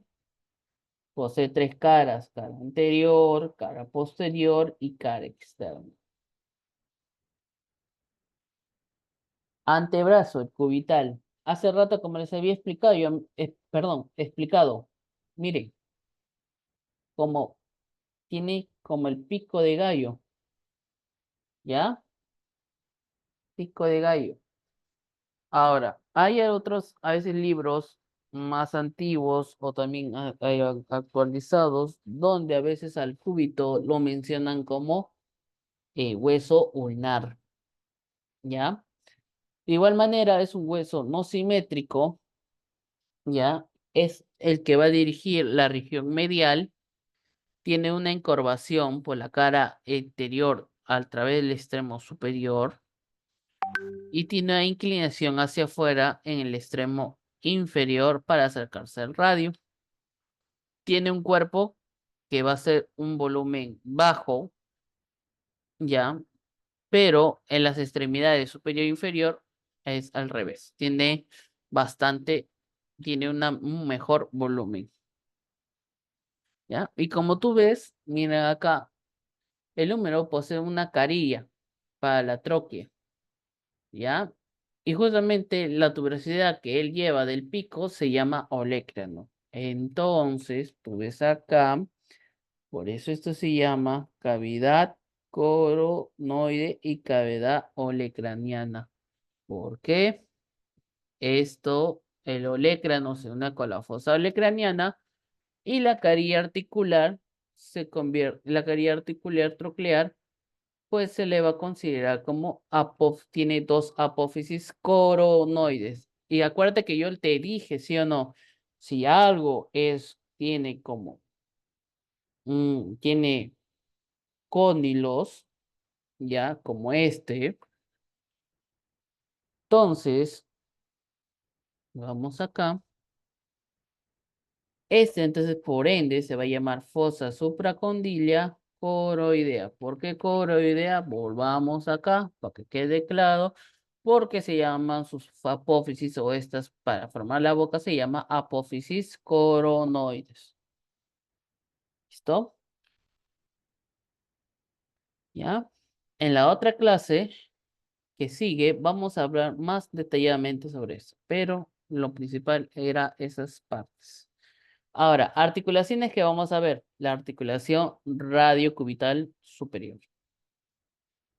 Posee tres caras, cara anterior, cara posterior y cara externa. Antebrazo, el cubital. Hace rato, como les había explicado, perdón, explicado. Miren, como tiene como el pico de gallo, ¿ya? Pico de gallo. Ahora, hay otros, a veces libros más antiguos o también actualizados, donde a veces al cúbito lo mencionan como hueso ulnar, ¿ya? De igual manera, es un hueso no simétrico, ¿ya? Es el que va a dirigir la región medial, tiene una encorvación por la cara anterior a través del extremo superior y tiene una inclinación hacia afuera en el extremo inferior para acercarse al radio. Tiene un cuerpo que va a ser un volumen bajo, ¿ya? Pero en las extremidades superior e inferior es al revés. Tiene bastante, tiene un mejor volumen, ¿ya? Y como tú ves, mira acá, el húmero posee una carilla para la tróquea, ¿ya? Y justamente la tuberosidad que él lleva del pico se llama olecrano. Entonces, tú ves acá, por eso esto se llama cavidad coronoide y cavidad olecraniana. ¿Por qué? Esto el olecrano se une con la fosa olecraniana y la carilla articular se convierte, la carilla articular troclear, pues se le va a considerar como tiene dos apófisis coronoides. Y acuérdate que yo te dije, ¿sí o no? Si algo tiene como, tiene cónilos, ya, como este, entonces, vamos acá. Entonces, por ende, se va a llamar fosa supracondilia coroidea. ¿Por qué coroidea? Volvamos acá para que quede claro. Porque se llaman sus apófisis o estas para formar la boca se llama apófisis coronoides. ¿Listo? ¿Ya? En la otra clase que sigue, vamos a hablar más detalladamente sobre eso. Pero lo principal era esas partes. Ahora, articulaciones que vamos a ver. La articulación radiocubital superior,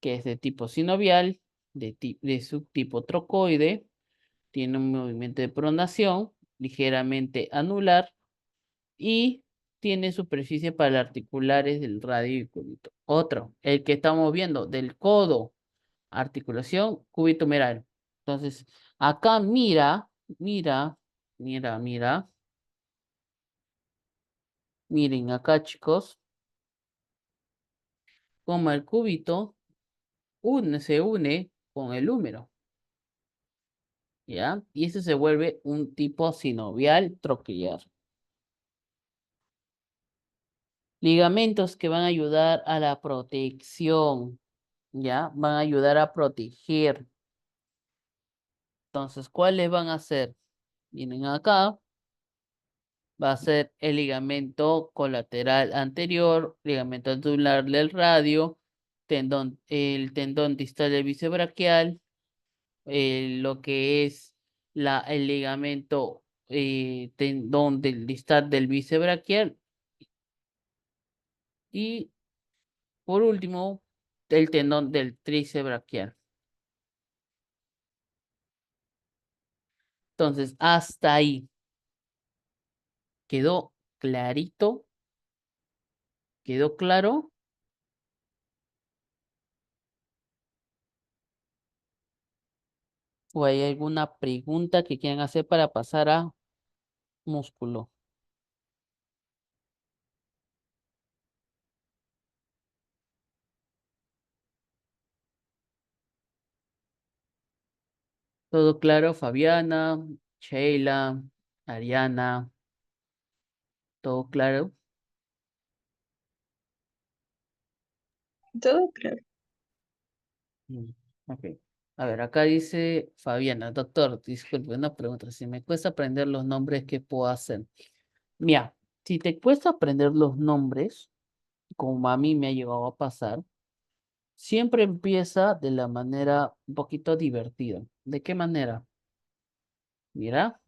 que es de tipo sinovial, de subtipo trocoide, tiene un movimiento de pronación ligeramente anular y tiene superficie para articulares del radio y cúbito. Otro, el que estamos viendo del codo, articulación cúbito-humeral. Entonces, acá mira, mira, mira, mira. Miren acá, chicos, como el cúbito se une con el húmero, ¿ya? Y eso se vuelve un tipo sinovial troquear. Ligamentos que van a ayudar a la protección, ¿ya? Van a ayudar a proteger. Entonces, ¿cuáles van a ser? Miren acá, va a ser el ligamento colateral anterior, ligamento angular del radio, el tendón distal del bíceps braquial, lo que es el ligamento tendón del distal del bíceps braquial y por último el tendón del tríceps braquial. Entonces, hasta ahí quedó clarito, quedó claro. ¿O hay alguna pregunta que quieran hacer para pasar a músculo? ¿Todo claro, Fabiana, Sheila, Ariana? ¿Todo claro? Todo claro. Mm, ok. A ver, acá dice Fabiana, doctor, disculpe, una pregunta. Si me cuesta aprender los nombres, ¿qué puedo hacer? Mira, si te cuesta aprender los nombres, como a mí me ha llegado a pasar, siempre empieza de la manera un poquito divertida. ¿De qué manera? Mira,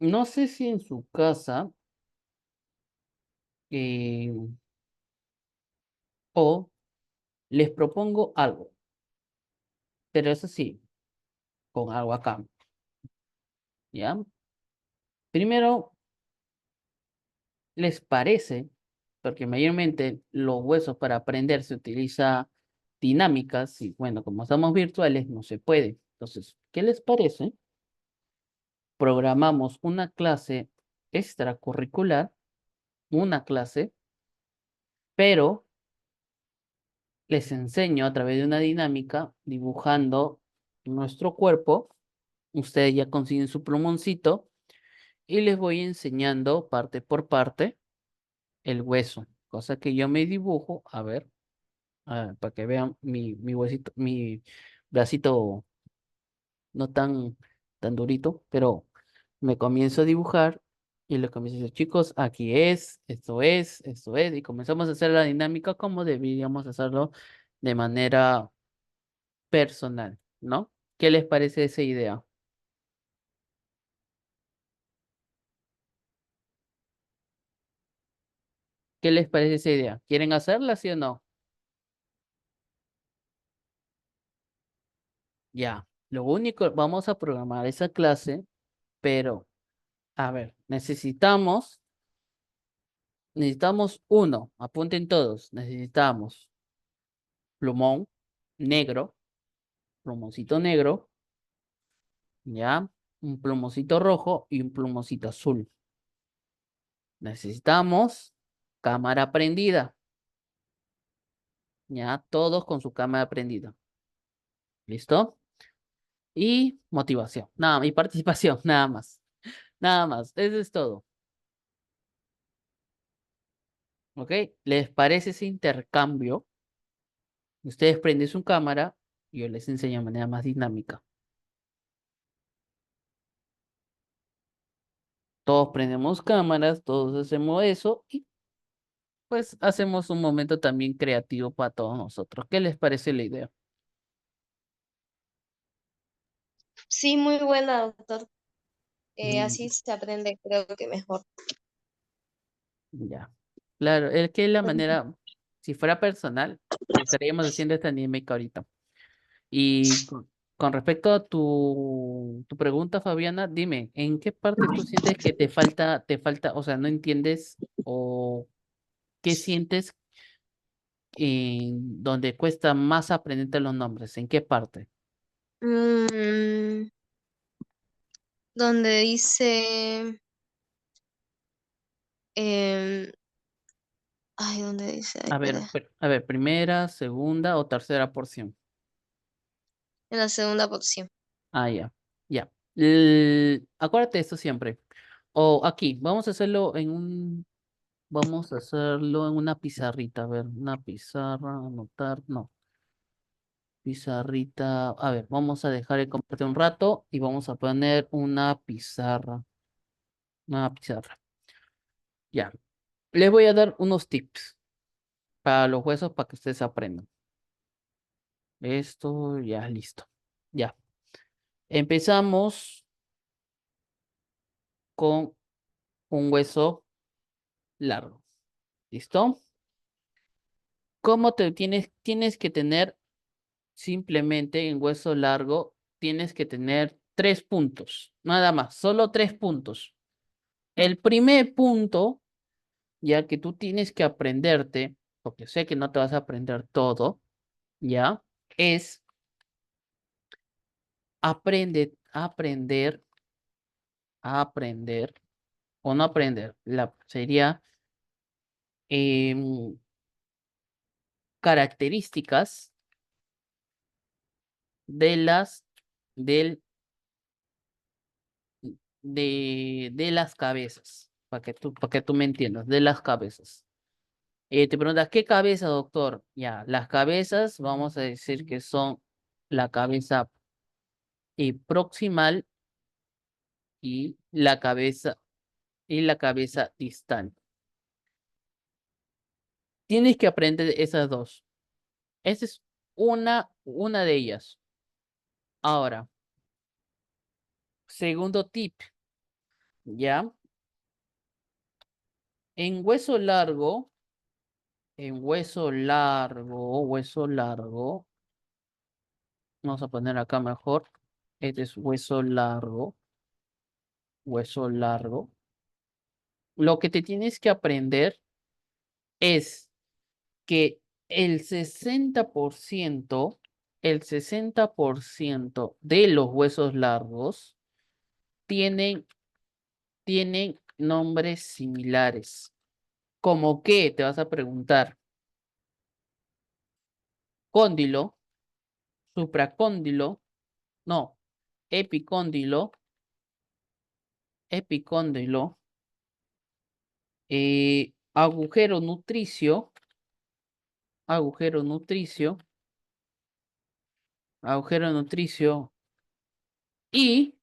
no sé si en su casa eh, o les propongo algo, pero eso sí, con algo acá, ¿ya? Primero, ¿les parece? Porque mayormente los huesos para aprender se utiliza dinámicas y bueno, como estamos virtuales no se puede. Entonces, ¿qué les parece? Programamos una clase extracurricular, una clase, pero les enseño a través de una dinámica dibujando nuestro cuerpo. Ustedes ya consiguen su plumoncito y les voy enseñando parte por parte el hueso, cosa que yo me dibujo, a ver. Para que vean mi huesito, mi bracito no tan durito, pero me comienzo a dibujar y le comienzo a decir, chicos, aquí esto es, y comenzamos a hacer la dinámica como deberíamos hacerlo de manera personal, ¿no? ¿Qué les parece esa idea? ¿Qué les parece esa idea? ¿Quieren hacerla, sí o no? Ya. Lo único, vamos a programar esa clase, pero, a ver, necesitamos uno, apunten todos, necesitamos plumón negro, plumoncito negro, ¿ya? Un plumoncito rojo y un plumoncito azul. Necesitamos cámara prendida, ¿ya? Todos con su cámara prendida. ¿Listo? Y motivación, nada, y participación, nada más. Nada más, eso es todo. ¿Ok? ¿Les parece ese intercambio? Ustedes prenden su cámara y yo les enseño de manera más dinámica. Todos prendemos cámaras, todos hacemos eso y pues hacemos un momento también creativo para todos nosotros. ¿Qué les parece la idea? Sí, muy buena, doctor. Mm, Así se aprende, creo que mejor. ya. Claro, es que la manera, si fuera personal, estaríamos haciendo esta dinámica ahorita. Y con respecto a tu pregunta, Fabiana, dime, ¿en qué parte tú sientes que o sea, no entiendes o qué sientes en donde cuesta más aprenderte los nombres? ¿En qué parte? Mm, donde dice, em, ay, ¿dónde dice? Ay, espera. A ver, primera, segunda o tercera porción. En la segunda porción. Ah, ya, ya. Acuérdate de esto siempre. O aquí, vamos a hacerlo en una pizarrita, a ver, una pizarra, anotar, no. Pizarrita. A ver, vamos a dejar de compartir un rato y vamos a poner una pizarra. Una pizarra. Ya. Les voy a dar unos tips para los huesos para que ustedes aprendan. Esto ya listo. Ya. Empezamos con un hueso largo. ¿Listo? ¿Cómo tienes que tener simplemente en hueso largo? Tienes que tener 3 puntos. Nada más, solo 3 puntos. El primer punto ya que tú tienes que aprenderte, porque sé que no te vas a aprender todo, ¿ya? Es aprender, o no aprender, sería em, características de de las cabezas, para que tú me entiendas, de las cabezas. Te preguntas, ¿qué cabeza, doctor? Ya, las cabezas, vamos a decir que son la cabeza proximal y la cabeza distal. Tienes que aprender esas dos. Esa es una de ellas. Ahora, segundo tip, ¿ya? En hueso largo, hueso largo, vamos a poner acá mejor. Este es hueso largo, hueso largo. Lo que te tienes que aprender es que el 60%, el 60% de los huesos largos tienen nombres similares. ¿Cómo qué? Te vas a preguntar. Cóndilo, supracóndilo, no, epicóndilo, epicóndilo, agujero nutricio, agujero nutricio, agujero nutricio y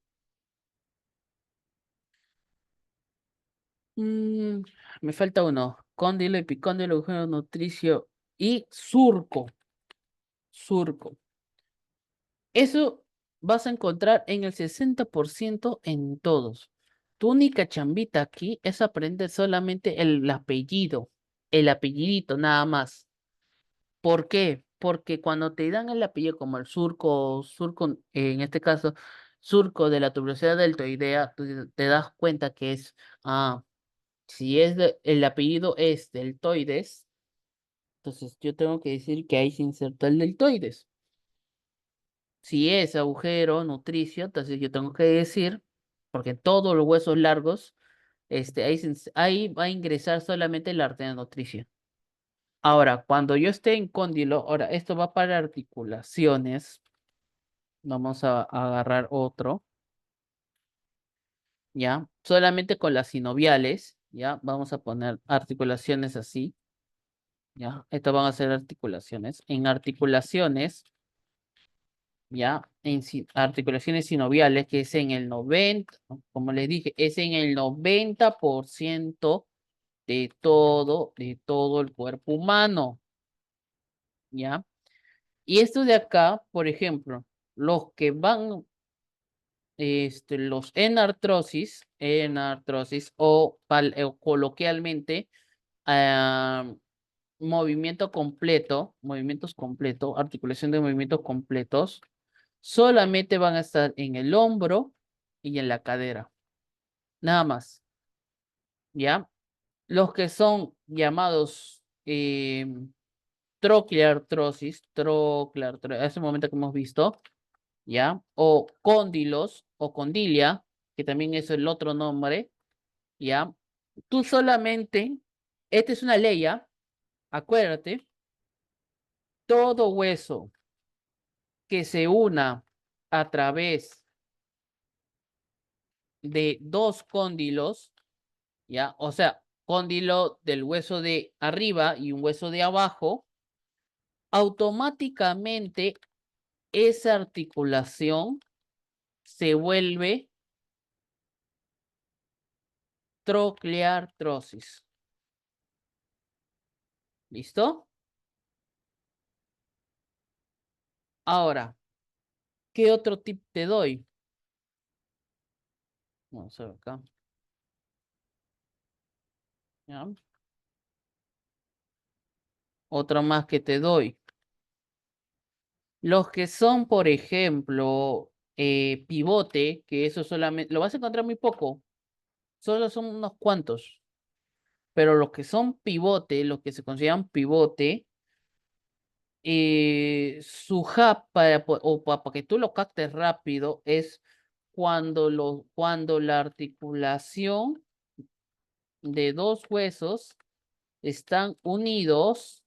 mm, me falta uno. Cóndilo, epicóndilo, agujero nutricio y surco, surco. Eso vas a encontrar en el 60% en todos. Tu única chambita aquí es aprender solamente el apellido, el apellidito nada más. ¿Por qué? porque cuando te dan el apellido como el surco, en este caso, surco de la tuberosidad deltoidea, tú te das cuenta que es, si es el apellido es deltoides, entonces yo tengo que decir que ahí se inserta el deltoides. Si es agujero nutricio, entonces yo tengo que decir, porque todos los huesos largos, ahí va a ingresar solamente la arteria nutricia. Ahora, cuando yo esté en cóndilo, ahora esto va para articulaciones. Vamos a agarrar otro, ¿ya? Solamente con las sinoviales, ¿ya? Vamos a poner articulaciones así, ¿ya? Estas van a ser articulaciones. En articulaciones, ¿ya? Articulaciones sinoviales, que es en el 90, ¿no? Como les dije, es en el 90% de todo el cuerpo humano, ¿ya? Y esto de acá, por ejemplo, los que van, los en artrosis o coloquialmente, ah, movimientos completos, articulación de movimientos completos, solamente van a estar en el hombro y en la cadera, nada más, ¿ya? Los que son llamados trocleartrosis, ese momento que hemos visto, ¿ya? O cóndilos o condilia, que también es el otro nombre, ¿ya? Tú solamente, esta es una ley, ¿ya? Acuérdate, todo hueso que se una a través de dos cóndilos, ¿ya? O sea, cóndilo del hueso de arriba y un hueso de abajo, automáticamente esa articulación se vuelve trocleartrosis. ¿Listo? Ahora, ¿qué otro tip te doy? Vamos a ver acá. ¿Ya? Otro más que te doy. Los que son, por ejemplo, pivote, que eso solamente, lo vas a encontrar muy poco, solo son unos cuantos, pero los que son pivote, los que se consideran pivote, su hub para que tú lo captes rápido es cuando la articulación de dos huesos están unidos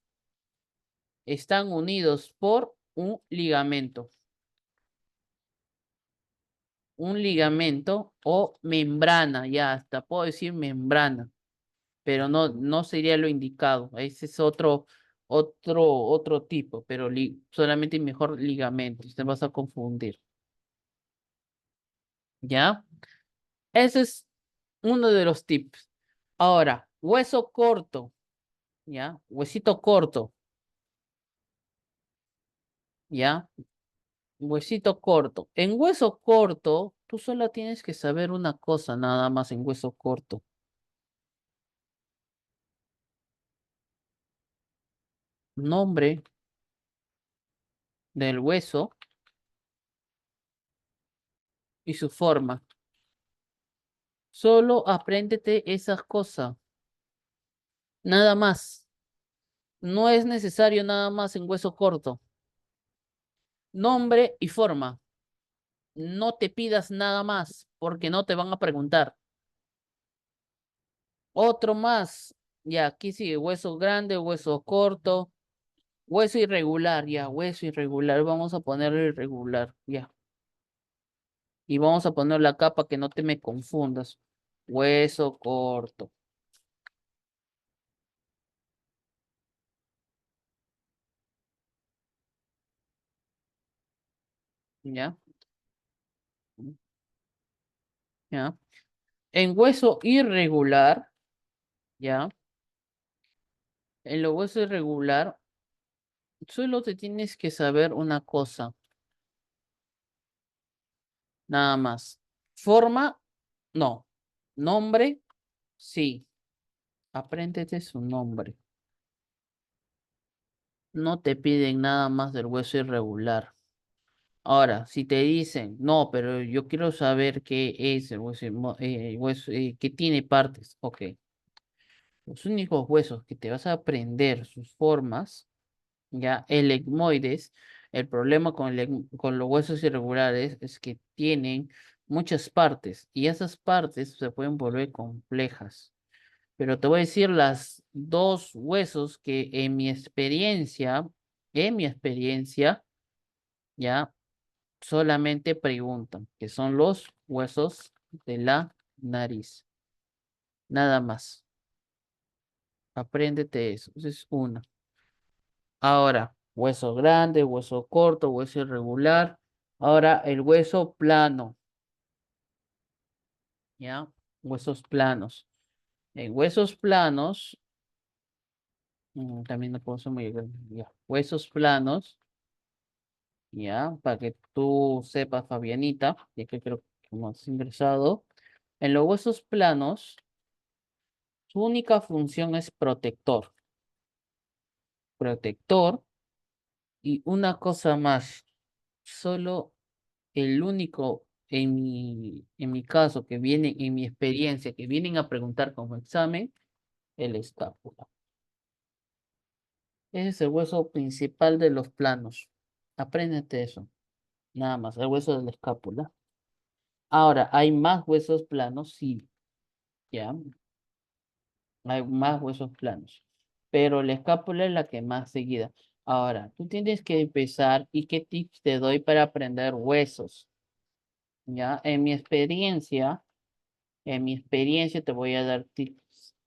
por un ligamento o membrana, ya hasta puedo decir membrana, pero no sería lo indicado. Ese es otro tipo, pero solamente mejor ligamento, te vas a confundir. ¿Ya? Ese es uno de los tips. Ahora, hueso corto, ¿ya? Huesito corto, ¿ya? Huesito corto. En hueso corto, tú solo tienes que saber una cosa nada más en hueso corto. Nombre del hueso y su forma. Solo apréndete esas cosas. Nada más. No es necesario nada más en hueso corto. Nombre y forma. No te pidas nada más porque no te van a preguntar. Otro más. Ya, aquí sigue hueso grande, hueso corto, hueso irregular, ya, hueso irregular. Vamos a ponerlo irregular, ya. Y vamos a poner la capa que no te me confundas. Hueso corto, ya, ya. En hueso irregular, ya. En lo hueso irregular, solo te tienes que saber una cosa, nada más. Forma, no. Nombre, sí. Apréndete su nombre. no te piden nada más del hueso irregular. Ahora, si te dicen, no, pero yo quiero saber qué es el hueso, qué tiene partes, ok. Los únicos huesos que te vas a aprender sus formas, ya, el etmoides, el problema con, con los huesos irregulares es que tienen muchas partes y esas partes se pueden volver complejas. Pero te voy a decir las dos huesos que en mi experiencia, ya solamente preguntan, que son los huesos de la nariz. Nada más. Apréndete eso. Esa es una. Ahora, hueso grande, hueso corto, hueso irregular. Ahora, el hueso plano, ¿ya? Huesos planos. En huesos planos, también no puedo ser muy grande, ya. Huesos planos, ¿ya? Para que tú sepas, Fabianita, ya que creo que hemos ingresado. En los huesos planos, su única función es protector. Protector y una cosa más. Solo el único en mi caso que viene, en mi experiencia, que vienen a preguntar como examen, el escápula. Ese es el hueso principal de los planos. Apréndete eso. Nada más, el hueso de la escápula. Ahora, ¿hay más huesos planos? Sí, ya. Hay más huesos planos. Pero la escápula es la que más seguida. Ahora, tú tienes que empezar y qué tips te doy para aprender huesos. Ya, en mi experiencia te voy a dar tips.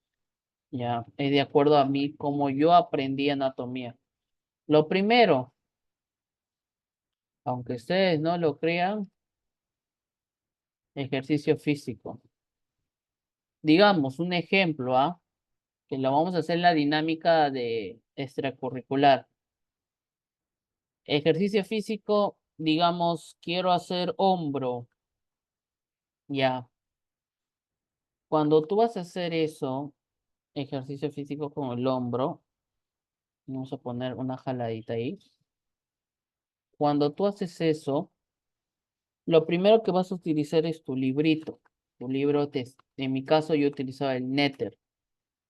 Ya, es de acuerdo a mí como yo aprendí anatomía. Lo primero, aunque ustedes no lo crean, ejercicio físico. Digamos, un ejemplo, ¿ah? Que lo vamos a hacer en la dinámica de extracurricular. Ejercicio físico, digamos, quiero hacer hombro. Ya, cuando tú vas a hacer eso, ejercicio físico con el hombro, vamos a poner una jaladita ahí. Cuando tú haces eso, lo primero que vas a utilizar es tu librito. Tu libro, en mi caso, yo utilizaba el Netter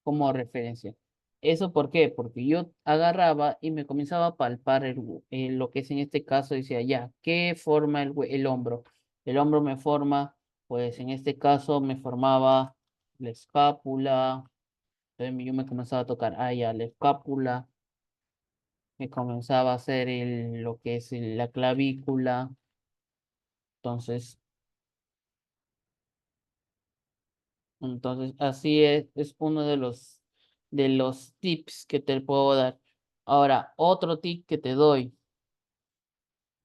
como referencia. ¿Eso por qué? Porque yo agarraba y me comenzaba a palpar lo que es en este caso, decía, ya, ¿qué forma el hombro? El hombro me forma, pues en este caso me formaba la escápula, entonces yo me comenzaba a tocar, ya, la escápula, me comenzaba a hacer lo que es la clavícula, entonces así es uno de los tips que te puedo dar. Ahora, otro tip que te doy,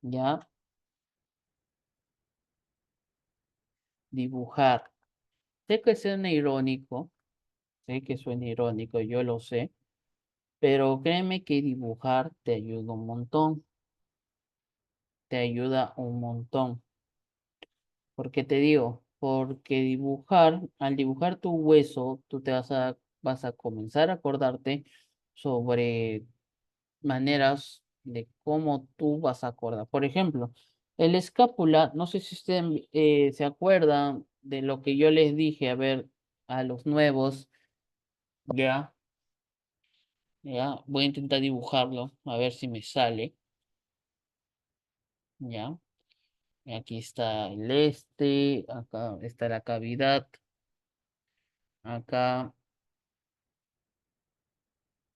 ¿ya? Dibujar. Sé que suena irónico, yo lo sé, pero créeme que dibujar te ayuda un montón, te ayuda un montón. ¿Por qué te digo? Porque al dibujar tu hueso, tú vas a comenzar a acordarte sobre maneras de cómo tú vas a acordar. Por ejemplo, el escápula, no sé si ustedes se acuerdan de lo que yo les dije, a ver, a los nuevos, ya, ya, voy a intentar dibujarlo, a ver si me sale, ya. Aquí está acá está la cavidad, acá,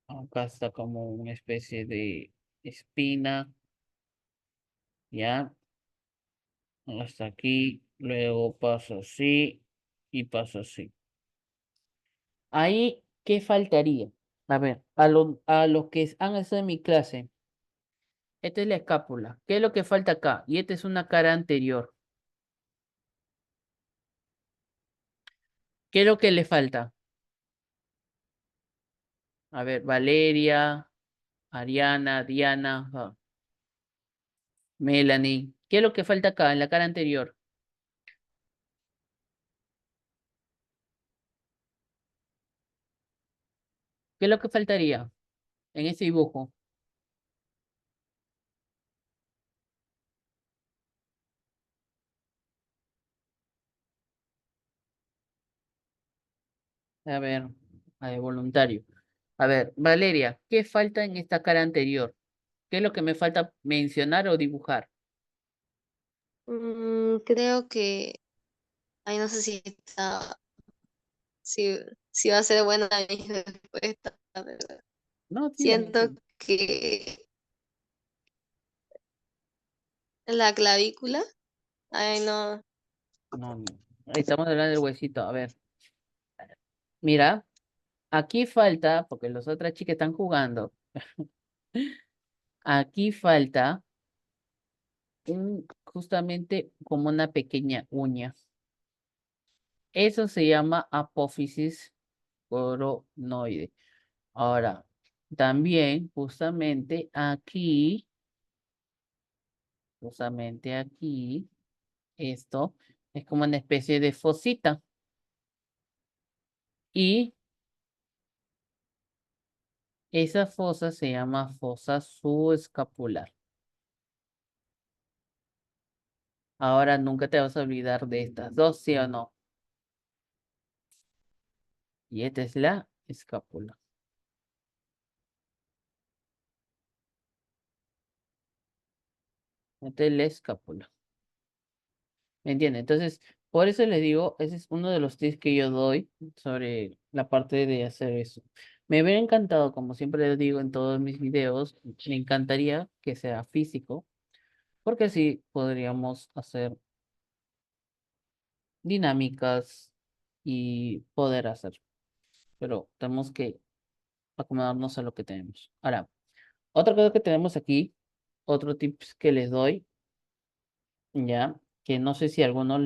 acá está como una especie de espina, ya, hasta aquí, luego paso así y paso así. Ahí, ¿qué faltaría? A ver, a los que han estado en mi clase, esta es la escápula. ¿Qué es lo que falta acá? Y esta es una cara anterior. ¿Qué es lo que le falta? A ver, Valeria, Ariana, Diana, Melanie. ¿Qué es lo que falta acá en la cara anterior? ¿Qué es lo que faltaría en ese dibujo? a ver, voluntario. A ver, Valeria, ¿qué falta en esta cara anterior? ¿Qué es lo que me falta mencionar o dibujar? Creo que, ay, no sé si, si va a ser buena mi respuesta, la verdad. No, dígame. Siento que la clavícula, ay, no, No, no. Ahí estamos hablando del huesito. A ver, mira, aquí falta, porque las otras chicas están jugando, aquí falta justamente como una pequeña uña. Eso se llama apófisis coronoide. Ahora, también justamente aquí, esto es como una especie de fosita. Y esa fosa se llama fosa subescapular. Ahora nunca te vas a olvidar de estas dos, ¿sí o no? Y esta es la escápula. Esta es la escápula. ¿Me entienden? Entonces, por eso les digo, ese es uno de los tips que yo doy sobre la parte de hacer eso. Me hubiera encantado, como siempre les digo en todos mis videos, me encantaría que sea físico, porque así podríamos hacer dinámicas y poder hacer. Pero tenemos que acomodarnos a lo que tenemos. Ahora, otra cosa que tenemos aquí, otro tips que les doy, ya, que no sé si a alguno a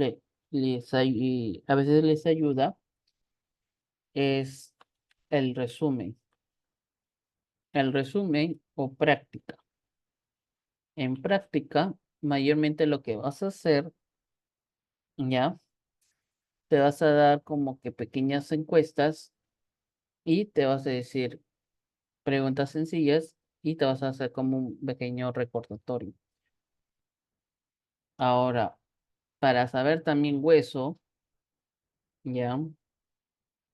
veces les ayuda, es el resumen. El resumen o práctica. En práctica, mayormente lo que vas a hacer, ya, te vas a dar como que pequeñas encuestas y te vas a decir preguntas sencillas y te vas a hacer como un pequeño recordatorio. Ahora, para saber también hueso, ya,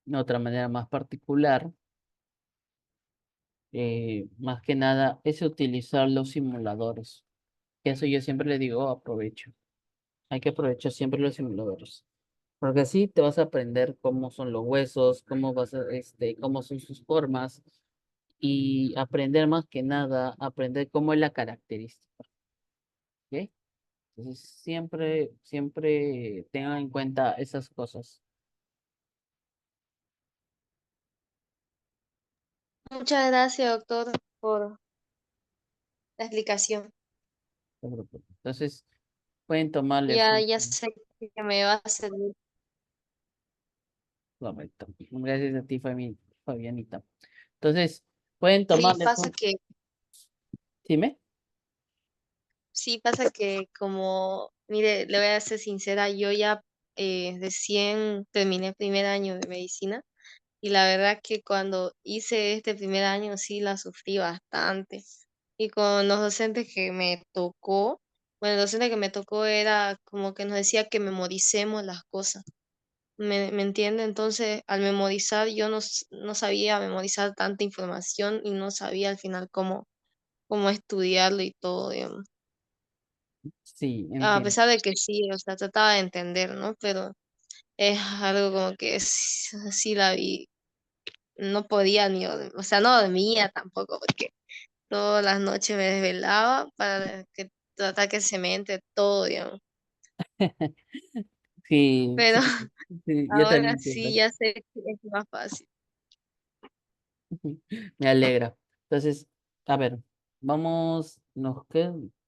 de otra manera más particular, más que nada es utilizar los simuladores. Eso yo siempre le digo, aprovecho. Hay que aprovechar siempre los simuladores. Porque así te vas a aprender cómo son los huesos, cómo son sus formas y aprender más que nada, aprender cómo es la característica. ¿Ok? Entonces siempre tengan en cuenta esas cosas. muchas gracias, doctor, por la explicación. No se preocupen. Entonces pueden tomarle Ya sé que me va a servir. correcto. Gracias a ti, Fabianita. Entonces, pueden Sí, tomarle foto. Dime. sí pasa que como, mire, le voy a ser sincera, yo ya recién terminé el primer año de medicina y la verdad que cuando hice este primer año sí la sufrí bastante. Y con los docentes que me tocó, bueno, el docente que me tocó era como que nos decía que memoricemos las cosas. ¿Me entiende? Entonces, al memorizar, yo no sabía memorizar tanta información y no sabía al final cómo estudiarlo y todo, digamos. Sí, A entiendo. pesar de que sí, o sea, trataba de entender, ¿no? Pero es algo como que sí la vi, no podía ni, o sea, no dormía tampoco, porque todas las noches me desvelaba para que tratar que se me entre todo, digamos. Sí, Pero sí, sí, yo también ahora entiendo. sí ya sé que es más fácil. Me alegra. Entonces, a ver,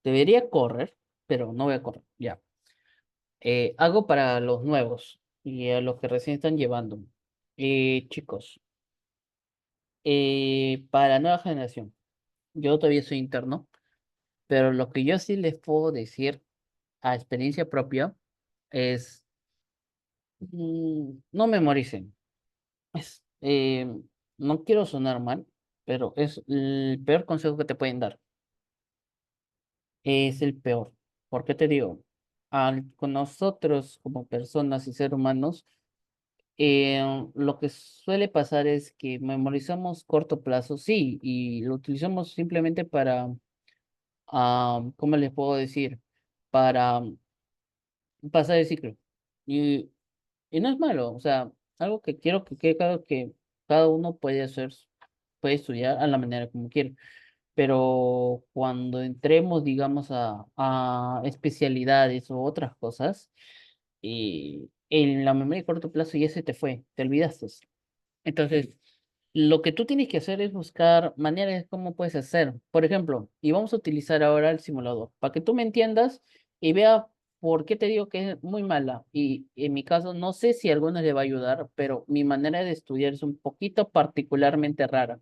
debería correr, pero no voy a correr, ya. Hago para los nuevos y a los que recién están llevando. Chicos, para la nueva generación, yo todavía soy interno, pero lo que yo sí les puedo decir a experiencia propia es, no memoricen. Es, no quiero sonar mal, pero es el peor consejo que te pueden dar. Es el peor. ¿Por qué te digo? Con nosotros como personas y seres humanos, Lo que suele pasar es que memorizamos corto plazo, sí, y lo utilizamos simplemente para, ¿cómo les puedo decir? Para pasar el ciclo. Y, y no es malo, o sea, algo que quiero que quede claro que cada uno puede hacer, puede estudiar a la manera como quiere. Pero cuando entremos, digamos, a especialidades o otras cosas, y en la memoria de corto plazo ya se te fue, te olvidaste. Entonces, lo que tú tienes que hacer es buscar maneras de cómo puedes hacer. Por ejemplo, y vamos a utilizar ahora el simulador, para que tú me entiendas y vea por qué te digo que es muy mala. Y en mi caso, no sé si a algunos le va a ayudar, pero mi manera de estudiar es un poquito particularmente rara.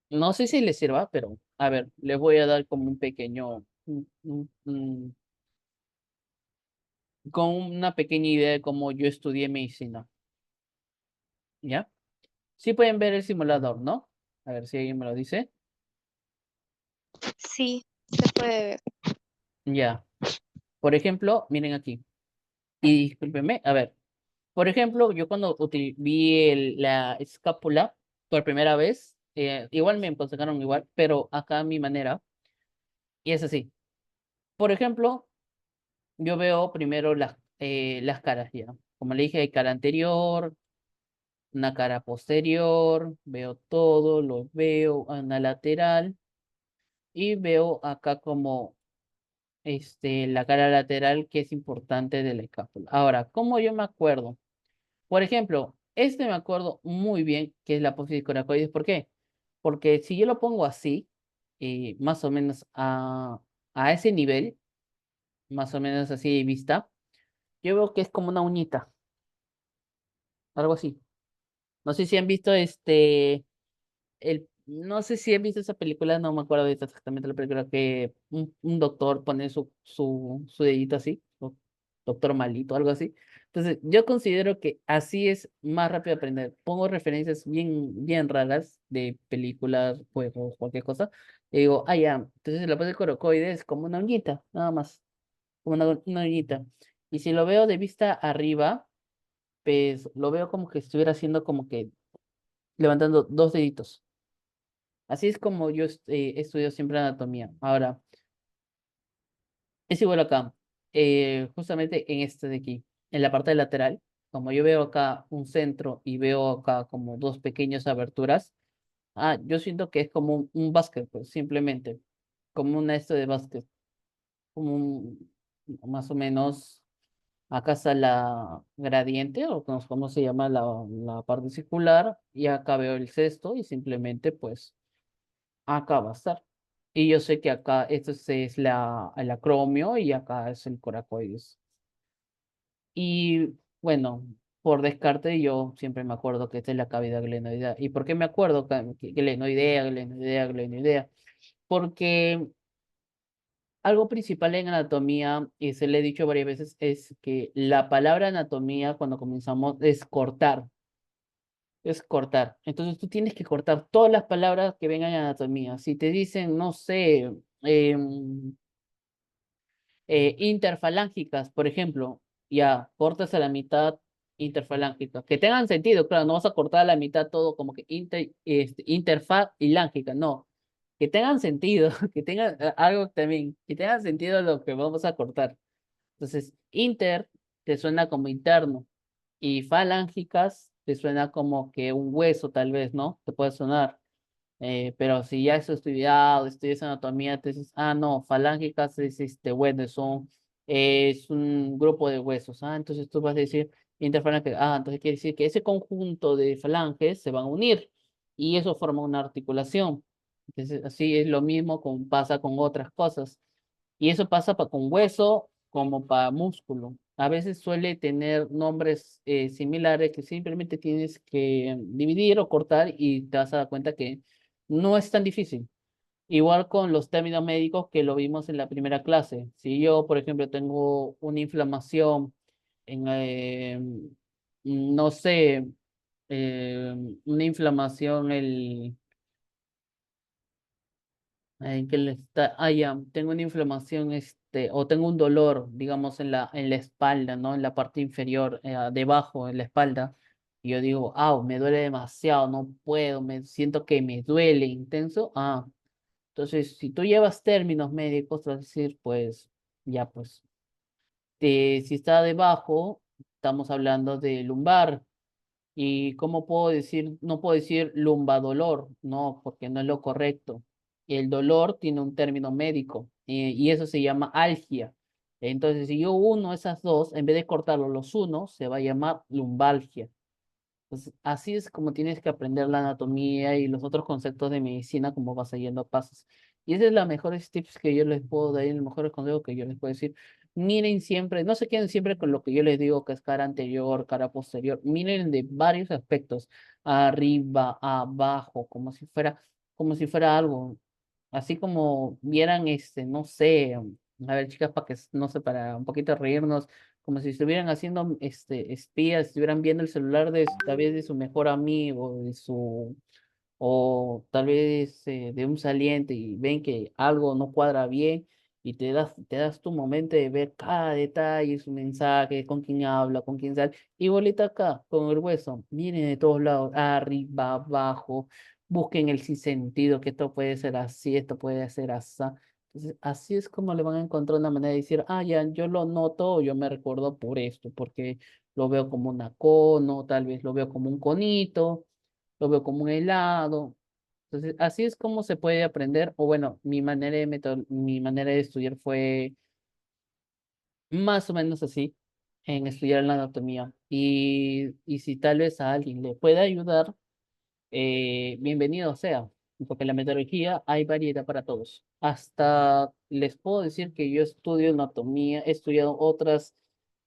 No sé si les sirva, pero a ver, les voy a dar como un pequeño, con una pequeña idea de cómo yo estudié medicina, ¿ya? Sí pueden ver el simulador, ¿no? A ver si alguien me lo dice. Sí, se puede ver. Ya. Por ejemplo, miren aquí. Y discúlpenme, a ver. Por ejemplo, yo cuando vi la escápula por primera vez, igual me aconsejaron igual, pero acá a mi manera, y es así. Por ejemplo, yo veo primero las caras ya. Como le dije, hay cara anterior, una cara posterior, veo todo, lo veo, una lateral, y veo acá como la cara lateral que es importante de la escápula. Ahora, ¿cómo yo me acuerdo? Por ejemplo, me acuerdo muy bien que es la apófisis coracoides. ¿Por qué? Porque si yo lo pongo así, más o menos a ese nivel, más o menos así de vista, yo veo que es como una uñita, algo así. No sé si han visto no sé si han visto esa película, no me acuerdo de exactamente la película, que un doctor pone su dedito así, o doctor malito, algo así. Entonces, yo considero que así es más rápido aprender. Pongo referencias bien, bien raras de películas, juegos, cualquier cosa. Y digo, ah, ya, entonces la pose corocoide es como una uñita, nada más, como una uñita. Y si lo veo de vista arriba, pues lo veo como que estuviera haciendo como que levantando dos deditos. Así es como yo estudio siempre anatomía. Ahora, es igual acá. Justamente en este de aquí, en la parte lateral, como yo veo acá un centro y veo acá como dos pequeñas aberturas, yo siento que es como un básquet, pues simplemente, como un de básquet, como más o menos, acá está la gradiente, o cómo se llama la parte circular, y acá veo el cesto y simplemente pues acá va a estar. Y yo sé que acá esto es el acromio y acá es el coracoides. Y bueno, por descarte yo siempre me acuerdo que esta es la cavidad glenoidea. ¿Y por qué me acuerdo que glenoidea, glenoidea, glenoidea? Porque algo principal en anatomía, y se le he dicho varias veces, es que la palabra anatomía cuando comenzamos es cortar. Es cortar. Entonces tú tienes que cortar todas las palabras que vengan en anatomía. Si te dicen, no sé, em, interfalángicas, por ejemplo, ya cortas a la mitad interfalángicas. Que tengan sentido, claro, no vas a cortar a la mitad todo como que interfaz y lángica, no. Que tengan sentido, que tengan algo también, que tengan sentido lo que vamos a cortar. Entonces, inter te suena como interno y falángicas te suena como que un hueso tal vez, ¿no? Te puede sonar. Pero si ya has estudiado, estudias anatomía, te dices, no, falángicas es bueno, es un grupo de huesos. Entonces tú vas a decir interfalángicas, entonces quiere decir que ese conjunto de falanges se van a unir y eso forma una articulación. Entonces, así es lo mismo pasa con otras cosas. Y eso pasa con hueso como para músculo. A veces suele tener nombres similares que simplemente tienes que dividir o cortar y te vas a dar cuenta que no es tan difícil. Igual con los términos médicos que lo vimos en la primera clase. Si yo, por ejemplo, tengo una inflamación en, no sé, una inflamación en que le está, ya, tengo una inflamación o tengo un dolor, digamos, en la espalda, ¿no? En la parte inferior, debajo, en la espalda, y yo digo, me duele demasiado, no puedo, me siento que me duele intenso, entonces, si tú llevas términos médicos, vas a decir, pues, ya, pues, si está debajo, estamos hablando de lumbar. ¿Y cómo puedo decir? No puedo decir lumbadolor, no, porque no es lo correcto. El dolor tiene un término médico y eso se llama algia. Entonces, si yo uno esas dos, en vez de cortarlo los uno, se va a llamar lumbalgia. Pues así es como tienes que aprender la anatomía y los otros conceptos de medicina, como vas yendo a pasos. Y esa es la mejores tips que yo les puedo dar y el mejor consejo que yo les puedo decir. Miren siempre, no se queden siempre con lo que yo les digo que es cara anterior, cara posterior. Miren de varios aspectos, arriba, abajo, como si fuera algo. Así como vieran, no sé, a ver, chicas, para que, no sé, para un poquito reírnos, como si estuvieran haciendo, espías, estuvieran viendo el celular de, tal vez de su mejor amigo, o tal vez de un saliente y ven que algo no cuadra bien y te das tu momento de ver cada detalle, su mensaje, con quién habla, con quién sale. Igualita acá, con el hueso, miren de todos lados, arriba, abajo, busquen el sinsentido, que esto puede ser así, esto puede ser así. Entonces, así es como le van a encontrar una manera de decir, ya, yo lo noto, o yo me recuerdo por esto, porque lo veo como una cono, tal vez lo veo como un conito, lo veo como un helado. Entonces, así es como se puede aprender, o bueno, mi manera de estudiar fue más o menos así, en estudiar la anatomía. Y si tal vez a alguien le puede ayudar, bienvenido sea, porque en la metodología hay variedad para todos. Hasta les puedo decir que yo estudio anatomía, he estudiado otras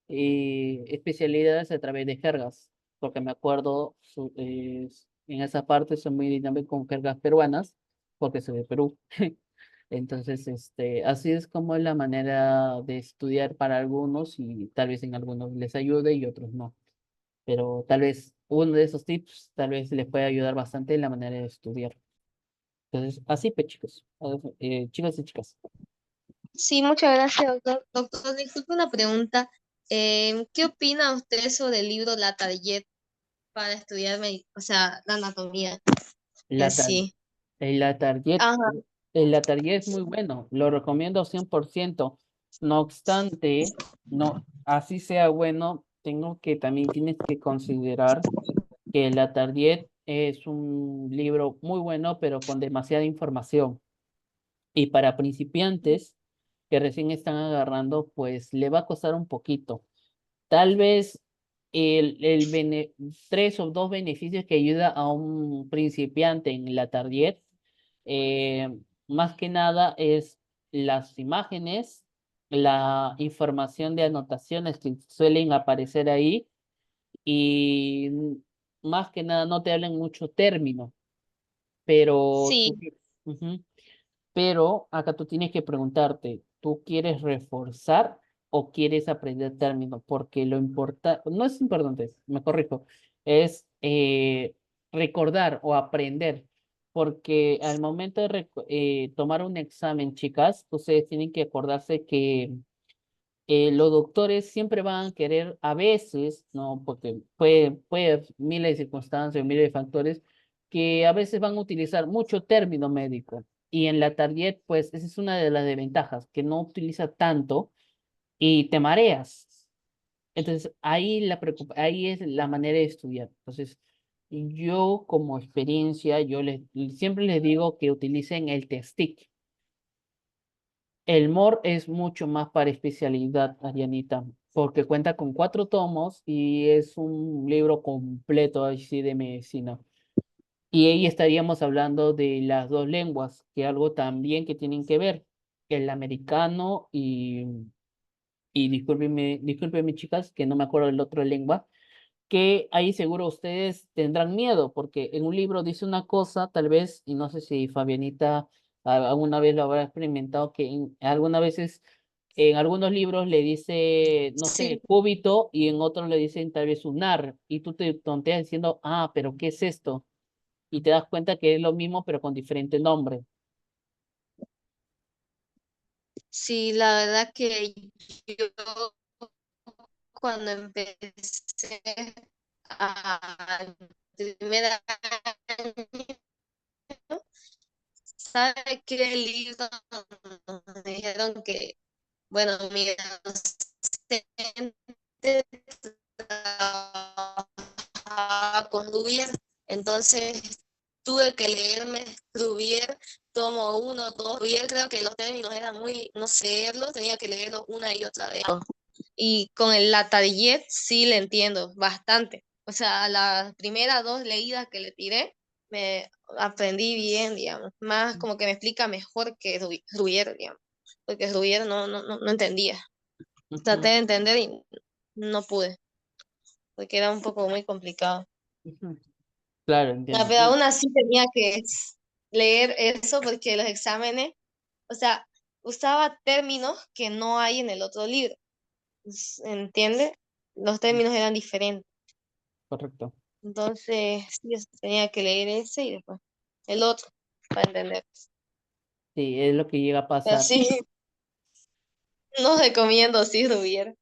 especialidades a través de jergas, porque me acuerdo, en esa parte soy muy dinámico con jergas peruanas, porque soy de Perú. Entonces, así es como es la manera de estudiar para algunos y tal vez en algunos les ayude y otros no, pero tal vez uno de esos tips tal vez les pueda ayudar bastante en la manera de estudiar. Entonces, así pues, chicos, chicos y chicas. Sí, muchas gracias, doctor. Doctor, disculpe una pregunta. ¿Qué opina usted sobre el libro La Target para estudiar, o sea, la anatomía en La, tar- sí? la target, Ajá. la target es muy bueno, lo recomiendo 100%. No obstante, no, así sea bueno, también tienes que considerar que la target es un libro muy bueno, pero con demasiada información. Y para principiantes que recién están agarrando, pues le va a costar un poquito. Tal vez tres o dos beneficios que ayuda a un principiante en la target, eh, más que nada es las imágenes, la información de anotaciones que suelen aparecer ahí y más que nada no te hablan mucho término, pero Sí, ujú, pero acá tú tienes que preguntarte, ¿tú quieres reforzar o quieres aprender términos? Porque lo importante, no es importante, me corrijo, es recordar o aprender. Porque al momento de tomar un examen, chicas, ustedes tienen que acordarse que los doctores siempre van a querer, a veces, ¿no? Porque puede haber miles de circunstancias, miles de factores, que a veces van a utilizar mucho término médico. Y en la target, pues, esa es una de las desventajas, que no utiliza tanto y te mareas. Entonces, ahí es la manera de estudiar. Entonces, yo como experiencia, siempre les digo que utilicen el TESTIC. El MOR es mucho más para especialidad, Arianita, porque cuenta con 4 tomos y es un libro completo así de medicina. Y ahí estaríamos hablando de las dos lenguas, que algo también que tienen que ver, el americano y discúlpenme chicas, que no me acuerdo del otro lengua, que ahí seguro ustedes tendrán miedo, porque en un libro dice una cosa, tal vez, y no sé si Fabianita alguna vez lo habrá experimentado, que algunas veces en algunos libros le dice, no sé, sí, cúbito, y en otros le dicen tal vez unar, y tú te tonteas diciendo, pero ¿qué es esto? Y te das cuenta que es lo mismo, pero con diferente nombre. Sí, la verdad que yo cuando empecé al primer año, ¿sabe qué libro? Me dijeron que, bueno, mi docente trabajaba con Rubier, entonces tuve que leerme Rubier, tomo uno, dos, Rubier creo que los términos eran muy, no sé, tenía que leerlo una y otra vez. Y con el Latariet sí le entiendo bastante. O sea, las primeras dos leídas que le tiré, me aprendí bien, digamos. Más como que me explica mejor que Rubier, digamos. Porque Rubier no entendía. Traté Ujú, de entender y no pude, porque era un poco muy complicado. ujú. Claro, Ah, entiendo. pero aún así tenía que leer eso porque los exámenes, o sea, usaba términos que no hay en el otro libro. ¿Entiende? Los términos eran diferentes. Correcto. Entonces, sí, tenía que leer ese y después el otro para entender. Sí, es lo que llega a Pero pasar. sí, no recomiendo, sí, Rubier.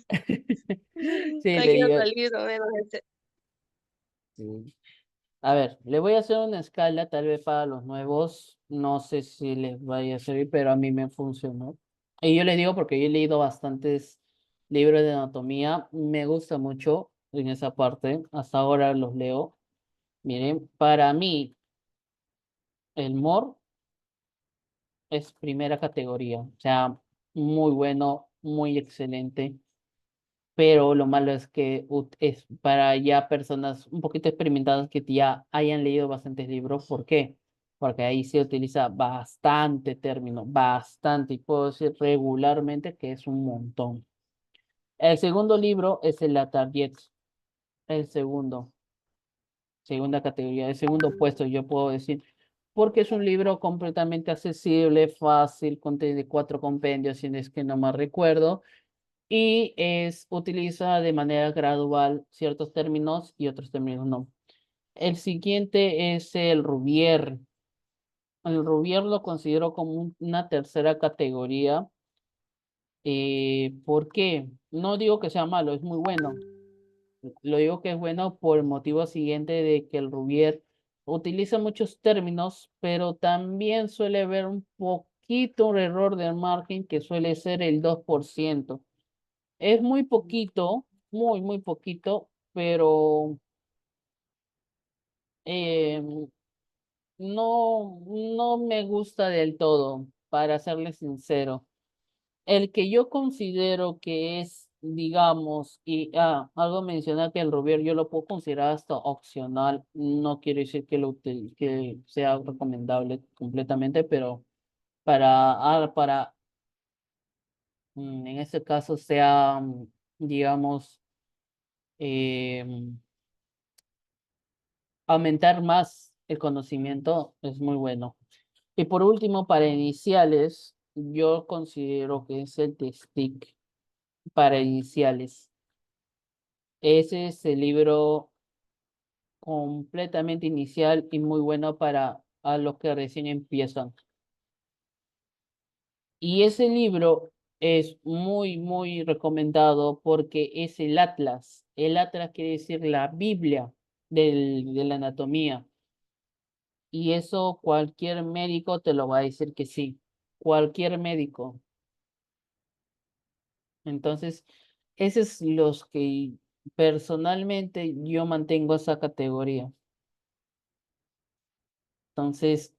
Sí, No le quiero digo. salir o menos ese. Sí. A ver, le voy a hacer una escala tal vez para los nuevos. No sé si les vaya a servir, pero a mí me funcionó. Y yo le digo porque yo he leído bastantes libros de anatomía. Me gusta mucho en esa parte. Hasta ahora los leo. Miren, para mí, el MOR es primera categoría. O sea, muy bueno, muy excelente. Pero lo malo es que es para ya personas un poquito experimentadas que ya hayan leído bastantes libros. ¿Por qué? Porque ahí se utiliza bastante término, bastante, y puedo decir regularmente que es un montón. El segundo libro es el La Target, el segundo, segunda categoría, el segundo puesto, yo puedo decir, porque es un libro completamente accesible, fácil, contiene 4 compendios, si es que no me recuerdo, y utiliza de manera gradual ciertos términos y otros términos no. El siguiente es el Rubier. El Rubier lo considero como una tercera categoría. ¿Por qué? No digo que sea malo, es muy bueno. Lo digo que es bueno por el motivo siguiente de que el Rubier utiliza muchos términos, pero también suele haber un poquito un error de margen que suele ser el 2%. Es muy poquito, muy, muy poquito, pero eh, no me gusta del todo, para serle sincero. El que yo considero que es, digamos, y algo mencionar que el Rubier yo lo puedo considerar hasta opcional, no quiere decir que sea recomendable completamente, pero en este caso sea, digamos, em, aumentar más el conocimiento es muy bueno. Y por último, para iniciales, yo considero que es el TESTIC para iniciales. Ese es el libro completamente inicial y muy bueno para a los que recién empiezan. Y ese libro es muy, muy recomendado porque es el Atlas. El Atlas quiere decir la Biblia de la anatomía. Y eso cualquier médico te lo va a decir que sí. Cualquier médico. Entonces, esos es los que personalmente yo mantengo esa categoría. Entonces,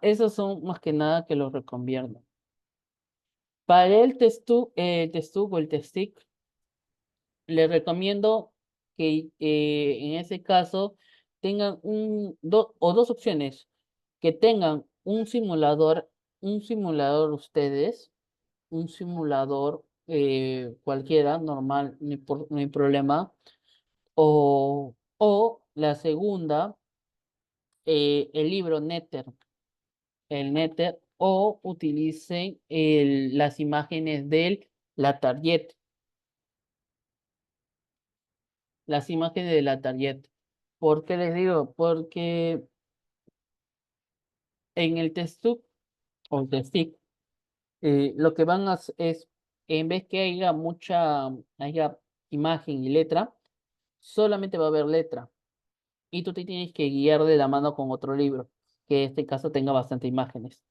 esos son más que nada que los recomiendo. Para el Testuc o el Testic, les recomiendo que en ese caso tengan o dos opciones, que tengan un simulador ustedes, un simulador cualquiera, normal, no hay problema, o la segunda, el libro Netter, el Netter, o utilicen las imágenes del la Target, las imágenes de la Target. ¿Por qué les digo? Porque en el Testuc o Testic, Lo que van a hacer es, en vez que haya imagen y letra, solamente va a haber letra. Y tú te tienes que guiar de la mano con otro libro, que en este caso tenga bastante imágenes.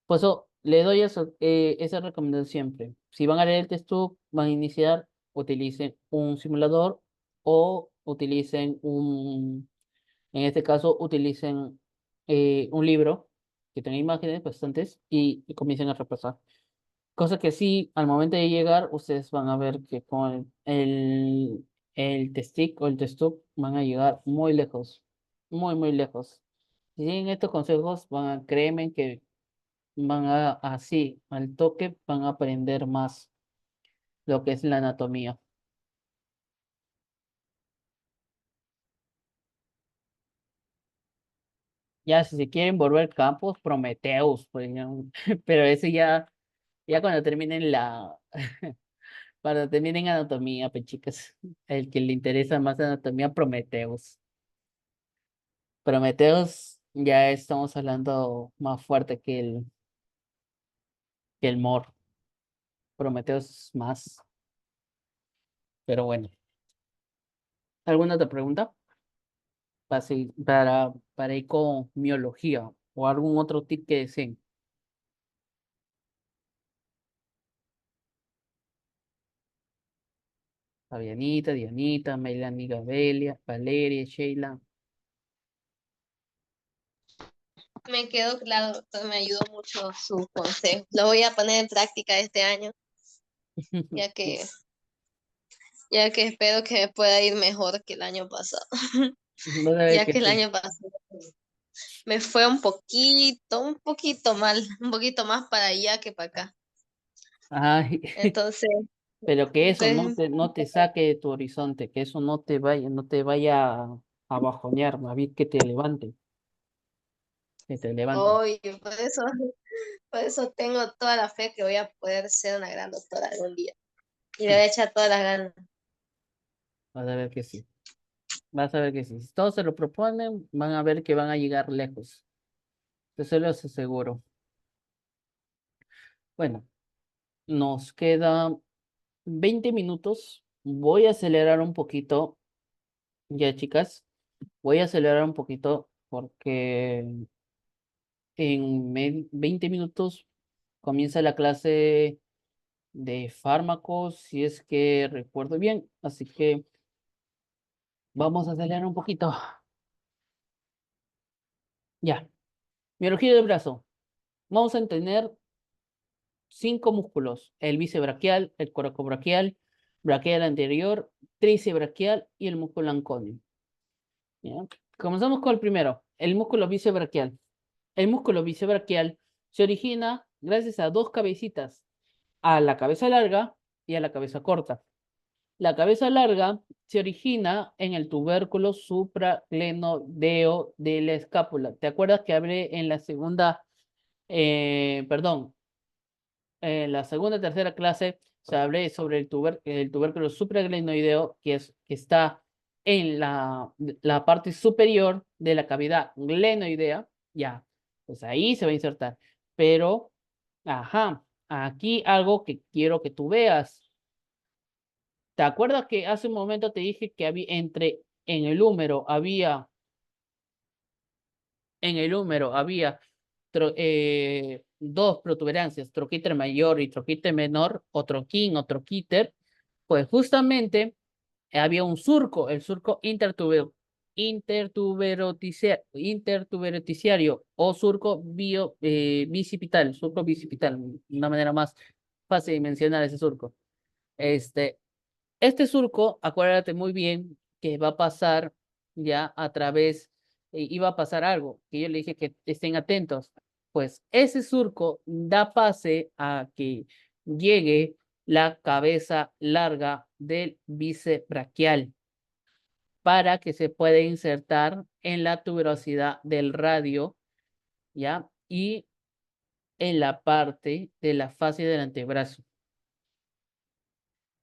Por eso le doy esa recomendación siempre. Si van a leer el texto, van a iniciar, utilicen un simulador o utilicen en este caso, utilicen un libro que tenga imágenes bastantes y comiencen a repasar. Cosa que sí, al momento de llegar, ustedes van a ver que con el testic o el testuc van a llegar muy lejos, muy, muy lejos. Si siguen estos consejos, créeme que van así, al toque, van a aprender más lo que es la anatomía. Ya, si se quieren volver campos, Prometheus, pues, ya, pero ese ya cuando terminen cuando terminen anatomía, pues chicas, el que le interesa más anatomía, Prometheus. Prometheus ya estamos hablando más fuerte que el Mor. Prometheus es más, pero bueno. ¿Alguna otra pregunta? Para ir con miología o algún otro tip que deseen. Fabianita, Dianita, Melanie, Gabelia, Valeria, Sheila. Me quedó claro, me ayudó mucho su consejo. Lo voy a poner en práctica este año, ya que, ya que espero que me pueda ir mejor que el año pasado, Vas a ver ya que que el sí. año pasado me fue un poquito mal, un poquito más para allá que para acá. Ay, Entonces, pero que eso entonces, no te saque de tu horizonte, que eso no te vaya a bajonear, más bien que te levante, que te levante. hoy, por eso tengo toda la fe que voy a poder ser una gran doctora algún día. Y le voy a echar todas las ganas. Vas a ver que sí. Vas a ver que sí. Si todos se lo proponen, van a ver que van a llegar lejos. Eso se los aseguro. Bueno, nos quedan 20 minutos. Voy a acelerar un poquito, ya chicas. Voy a acelerar un poquito porque en 20 minutos comienza la clase de fármacos, si es que recuerdo bien. Así que vamos a acelerar un poquito. Ya. Biología del brazo. Vamos a tener 5 músculos: el bíceps braquial, el coracobraquial, braquial anterior, tríceps braquial y el músculo anconio. ¿Ya? Comenzamos con el primero, el músculo bíceps braquial. El músculo bíceps braquial se origina gracias a dos cabecitas, a la cabeza larga y a la cabeza corta. La cabeza larga se origina en el tubérculo supraglenoideo de la escápula. ¿Te acuerdas que hablé en la segunda, perdón, en la segunda y tercera clase se hablé sobre el tubérculo supraglenoideo que está en la parte superior de la cavidad glenoidea? Ya, pues ahí se va a insertar. Pero, ajá, aquí algo que quiero que tú veas. ¿Te acuerdas que hace un momento te dije que en el húmero había dos protuberancias, troquíter mayor y troquíter menor, o troquín o troquíter? Pues justamente había un surco, el surco intertuberoticiario o bicipital, surco bicipital, una manera más fácil de mencionar ese surco. Este, este surco, acuérdate muy bien que va a pasar ya a través, iba a pasar algo, que yo le dije que estén atentos. Pues ese surco da pase a que llegue la cabeza larga del bíceps braquial para que se pueda insertar en la tuberosidad del radio, ¿ya? Y en la parte de la fascia del antebrazo.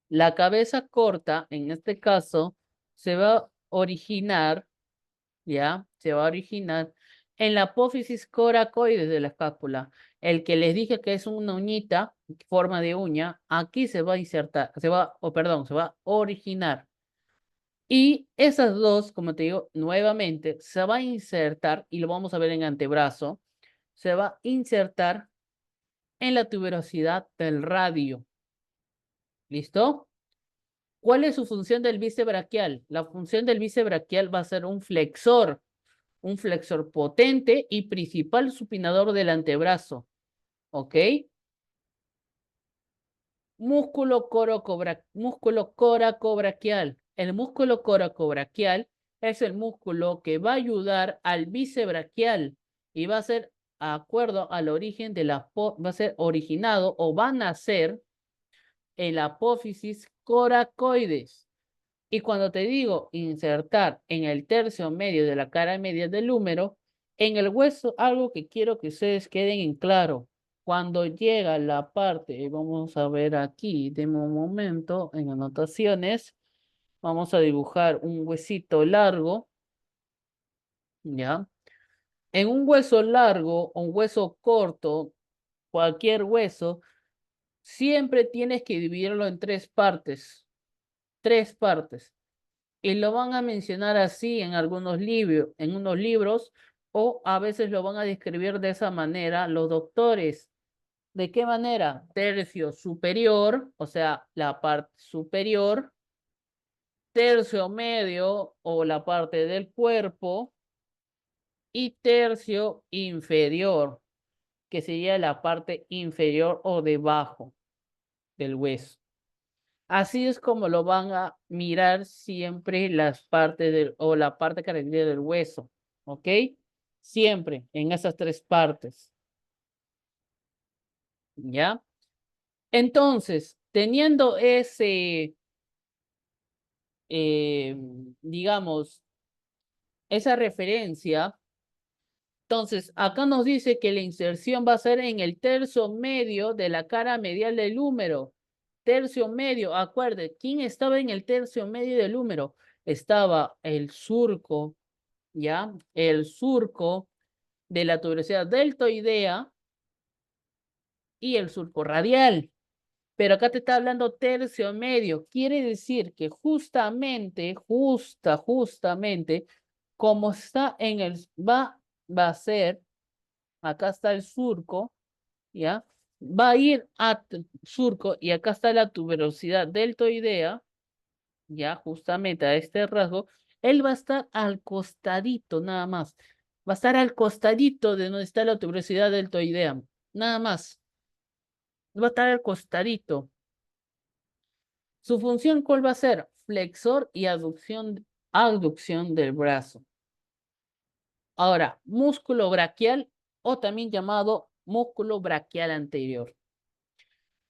La cabeza corta, en este caso, se va a originar, ¿ya? Se va a originar en la apófisis coracoides de la escápula. El que les dije que es una uñita, forma de uña, aquí se va a insertar, se va a originar. Y esas dos, como te digo, nuevamente se va a insertar, y lo vamos a ver en antebrazo, se va a insertar en la tuberosidad del radio. ¿Listo? ¿Cuál es su función del bíceps braquial? La función del bíceps braquial va a ser un flexor potente y principal supinador del antebrazo. ¿Ok? Músculo coracobraquial. El músculo coracobraquial es el músculo que va a ayudar al bíceps braquial y va a ser acuerdo al origen de va a ser originado o va a nacer en la apófisis coracoides. Y cuando te digo insertar en el tercio medio de la cara media del húmero, en el hueso, algo que quiero que ustedes queden en claro. Cuando llega la parte, vamos a ver aquí, de un momento, en anotaciones, vamos a dibujar un huesito largo, ¿ya? En un hueso largo o un hueso corto, cualquier hueso, siempre tienes que dividirlo en tres partes. Tres partes. Y lo van a mencionar así en algunos libros, en unos libros, o a veces lo van a describir de esa manera los doctores. ¿De qué manera? Tercio superior, o sea, la parte superior, tercio medio o la parte del cuerpo y tercio inferior, que sería la parte inferior o debajo del hueso. Así es como lo van a mirar siempre las partes o la parte cartilaginosa del hueso, ¿ok? Siempre en esas tres partes, ¿ya? Entonces, teniendo ese, eh, digamos, esa referencia, entonces acá nos dice que la inserción va a ser en el tercio medio de la cara medial del húmero. Tercio medio, acuerde, ¿quién estaba en el tercio medio del húmero? Estaba el surco, ¿ya? El surco de la tuberosidad deltoidea y el surco radial. Pero acá te está hablando tercio medio. Quiere decir que justamente, como está en el, va a ser, acá está el surco, ¿ya? Va a ir a surco y acá está la tuberosidad deltoidea, ya justamente a este rasgo, él va a estar al costadito nada más. Va a estar al costadito de donde está la tuberosidad deltoidea, nada más. Va a estar al costadito. Su función, ¿cuál va a ser? Flexor y abducción del brazo. Ahora, músculo braquial o también llamado músculo braquial anterior.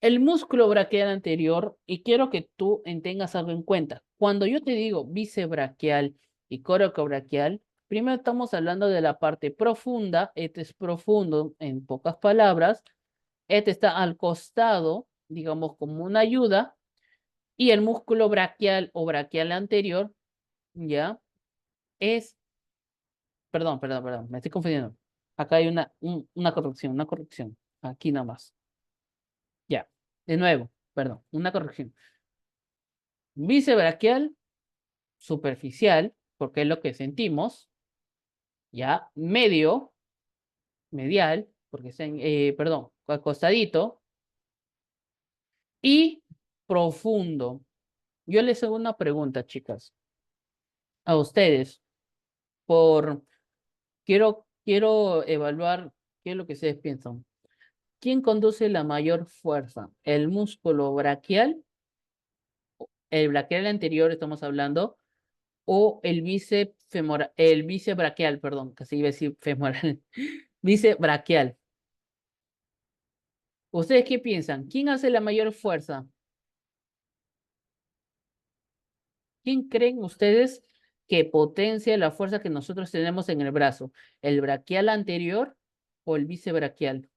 El músculo braquial anterior, y quiero que tú tengas algo en cuenta, cuando yo te digo bíceps braquial y coracobraquial, primero estamos hablando de la parte profunda, este es profundo en pocas palabras, este está al costado, digamos como una ayuda, y el músculo braquial o braquial anterior, ya, es, perdón, me estoy confundiendo. Acá hay una corrección, aquí nada más. Ya, de nuevo, perdón, una corrección. Bíceps braquial superficial, porque es lo que sentimos, ya, medial, porque está perdón, acostadito, y profundo. Yo les hago una pregunta, chicas, a ustedes, por, quiero evaluar qué es lo que ustedes piensan. ¿Quién conduce la mayor fuerza? ¿El músculo braquial, el braquial anterior estamos hablando, o el bíceps femoral, el bíceps braquial, perdón, casi iba a decir femoral, bíceps braquial? ¿Ustedes qué piensan? ¿Quién hace la mayor fuerza? ¿Quién creen ustedes que potencia la fuerza que nosotros tenemos en el brazo? ¿El braquial anterior o el bisebraquial?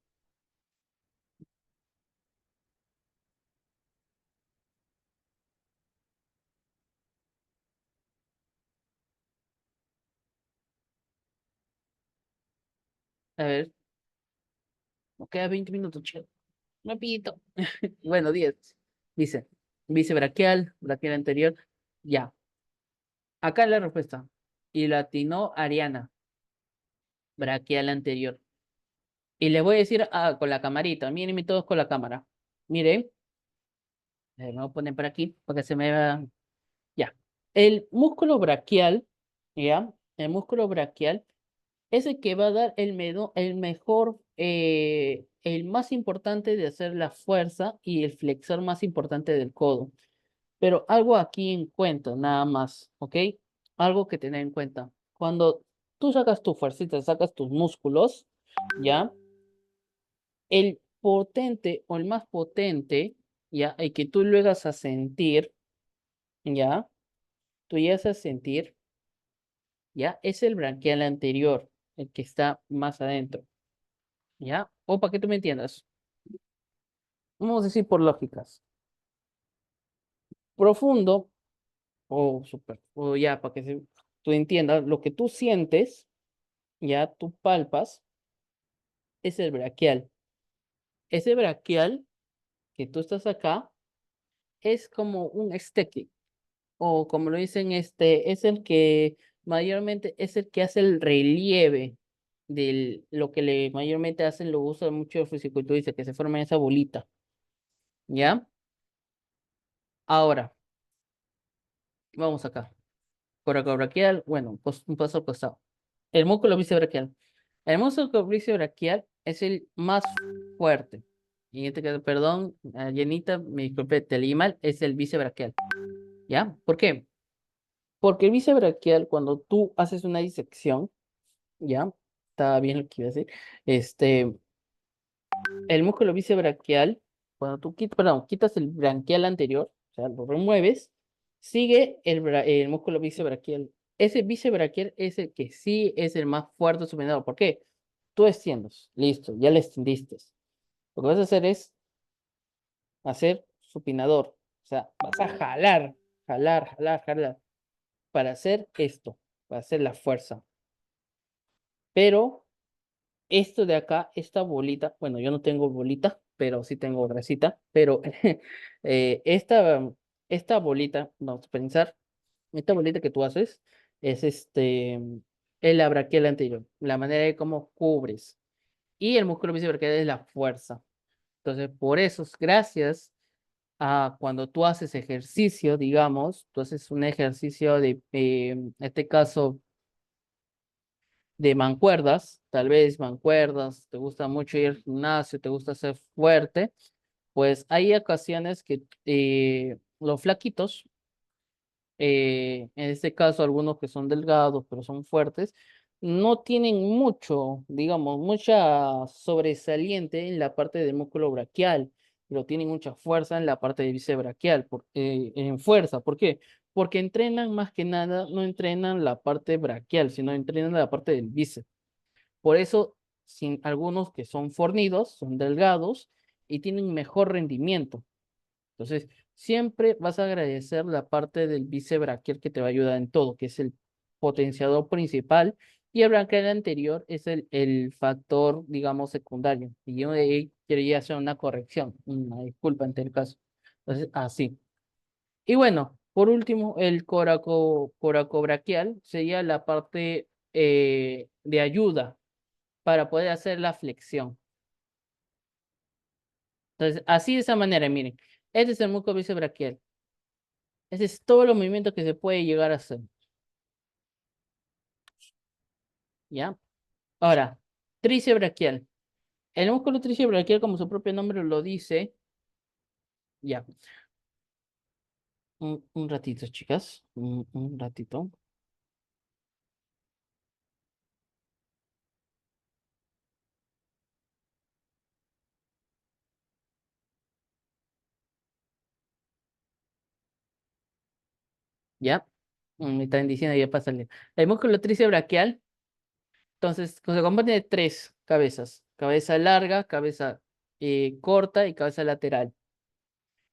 A ver, Nos queda 20 minutos, chico. Rapidito. Bueno, 10. Dice, braquial, braquial anterior. Ya. Acá la respuesta. Y latino Ariana, braquial anterior. Y les voy a decir con la camarita. Miren todos con la cámara. Miren. Me voy a poner por aquí para que se me vea. Ya. El músculo braquial, ¿ya? El músculo braquial es el que va a dar el mejor, el más importante de hacer la fuerza y el flexor más importante del codo. Pero algo aquí en cuenta, nada más, ¿ok? Algo que tener en cuenta. Cuando tú sacas tu fuercita, sacas tus músculos, ¿ya? El potente o el más potente, ¿ya? El que tú llegas a sentir, ¿ya? Tú llegas a sentir, ¿ya? Es el branquial anterior, el que está más adentro, ¿ya? O para que tú me entiendas. Vamos a decir por lógicas. Profundo o super, o ya, para que tú entiendas, lo que tú sientes, ya tú palpas, es el braquial. Ese braquial que tú estás acá es como un estético, o como lo dicen, es el que mayormente es el que hace el relieve de lo que le mayormente hacen, lo usa mucho el fisiculturista, que se forma esa bolita, ¿ya? Ahora, vamos acá. Coracobraquial, bueno, un paso al costado. El músculo bíceps. El músculo bíceps es el más fuerte. Y en este caso, perdón, Jenita, me disculpe, te leí mal, es el bíceps braquial. ¿Ya? ¿Por qué? Porque el bíceps braquial, cuando tú haces una disección, ¿ya? Está bien lo que iba a decir. El músculo bíceps braquial, cuando tú quitas el branquial anterior, o sea, lo remueves, sigue el músculo bíceps braquial. Ese bíceps braquial es el que sí es el más fuerte supinador. ¿Por qué? Tú extiendes, listo, ya le extendiste. Lo que vas a hacer es hacer supinador. O sea, vas a jalar, jalar, jalar, jalar, para hacer esto, para hacer la fuerza. Pero esto de acá, esta bolita, bueno, yo no tengo bolita, pero sí tengo grasita, pero esta bolita, vamos a pensar, esta bolita que tú haces es el braquial anterior, la manera de cómo cubres. Y el músculo bíceps es la fuerza. Entonces, por eso, gracias a cuando tú haces ejercicio, digamos, tú haces un ejercicio en este caso, de mancuerdas, tal vez mancuerdas, te gusta mucho ir al gimnasio, te gusta ser fuerte, pues hay ocasiones que los flaquitos, en este caso algunos que son delgados pero son fuertes, no tienen mucho, digamos, mucha sobresaliente en la parte del músculo braquial, pero tienen mucha fuerza en la parte de bíceps braquial, en fuerza. ¿Por qué? Porque entrenan más que nada, no entrenan la parte braquial, sino entrenan la parte del bíceps. Por eso, sin algunos que son fornidos, son delgados y tienen mejor rendimiento. Entonces, siempre vas a agradecer la parte del bíceps braquial que te va a ayudar en todo, que es el potenciador principal, y el braquial anterior es el factor, digamos, secundario. Y yo de ahí quería hacer una corrección, una disculpa en el caso. Entonces, así. Y bueno, por último, el coracobraquial sería la parte de ayuda para poder hacer la flexión. Entonces, así de esa manera, miren, este es el músculo bíceps braquial. Ese es todo el movimiento que se puede llegar a hacer, ¿ya? Ahora, tríceps braquial. El músculo tríceps braquial, como su propio nombre lo dice, ya, un ratito, chicas, un ratito, ¿ya? Me están diciendo, ya pásale. El músculo tríceps braquial, entonces, se compone de tres cabezas, cabeza larga, cabeza corta y cabeza lateral.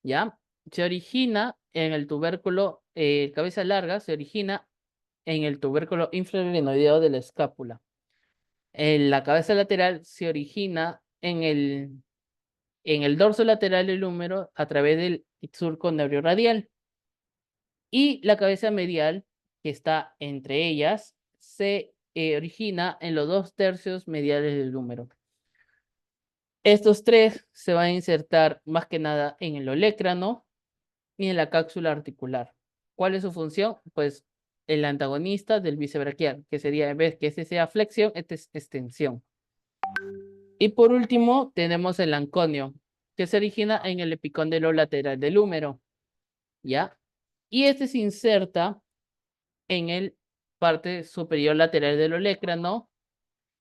¿Ya? Se origina en el tubérculo, cabeza larga, se origina en el tubérculo infrarinoideo de la escápula. En la cabeza lateral se origina en el dorso lateral del húmero a través del surco radial. Y la cabeza medial, que está entre ellas, se origina en los 2/3 mediales del húmero. Estos tres se van a insertar más que nada en el olecrano y en la cápsula articular. ¿Cuál es su función? Pues el antagonista del bisebraquial, que sería, en vez que este sea flexión, este es extensión. Y por último, tenemos el anconio, que se origina en el epicóndilo lateral del húmero, ¿ya? Y este se inserta en el parte superior lateral del olecrano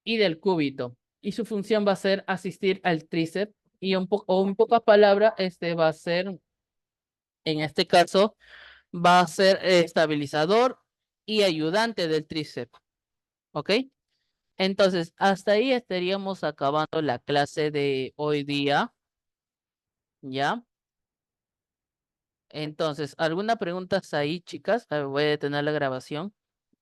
y del cúbito. Y su función va a ser asistir al tríceps y en pocas palabras, este va a ser, en este caso, va a ser estabilizador y ayudante del tríceps, ¿ok? Entonces, hasta ahí estaríamos acabando la clase de hoy día, ¿ya? Entonces, ¿alguna pregunta hasta ahí, chicas? A ver, voy a detener la grabación.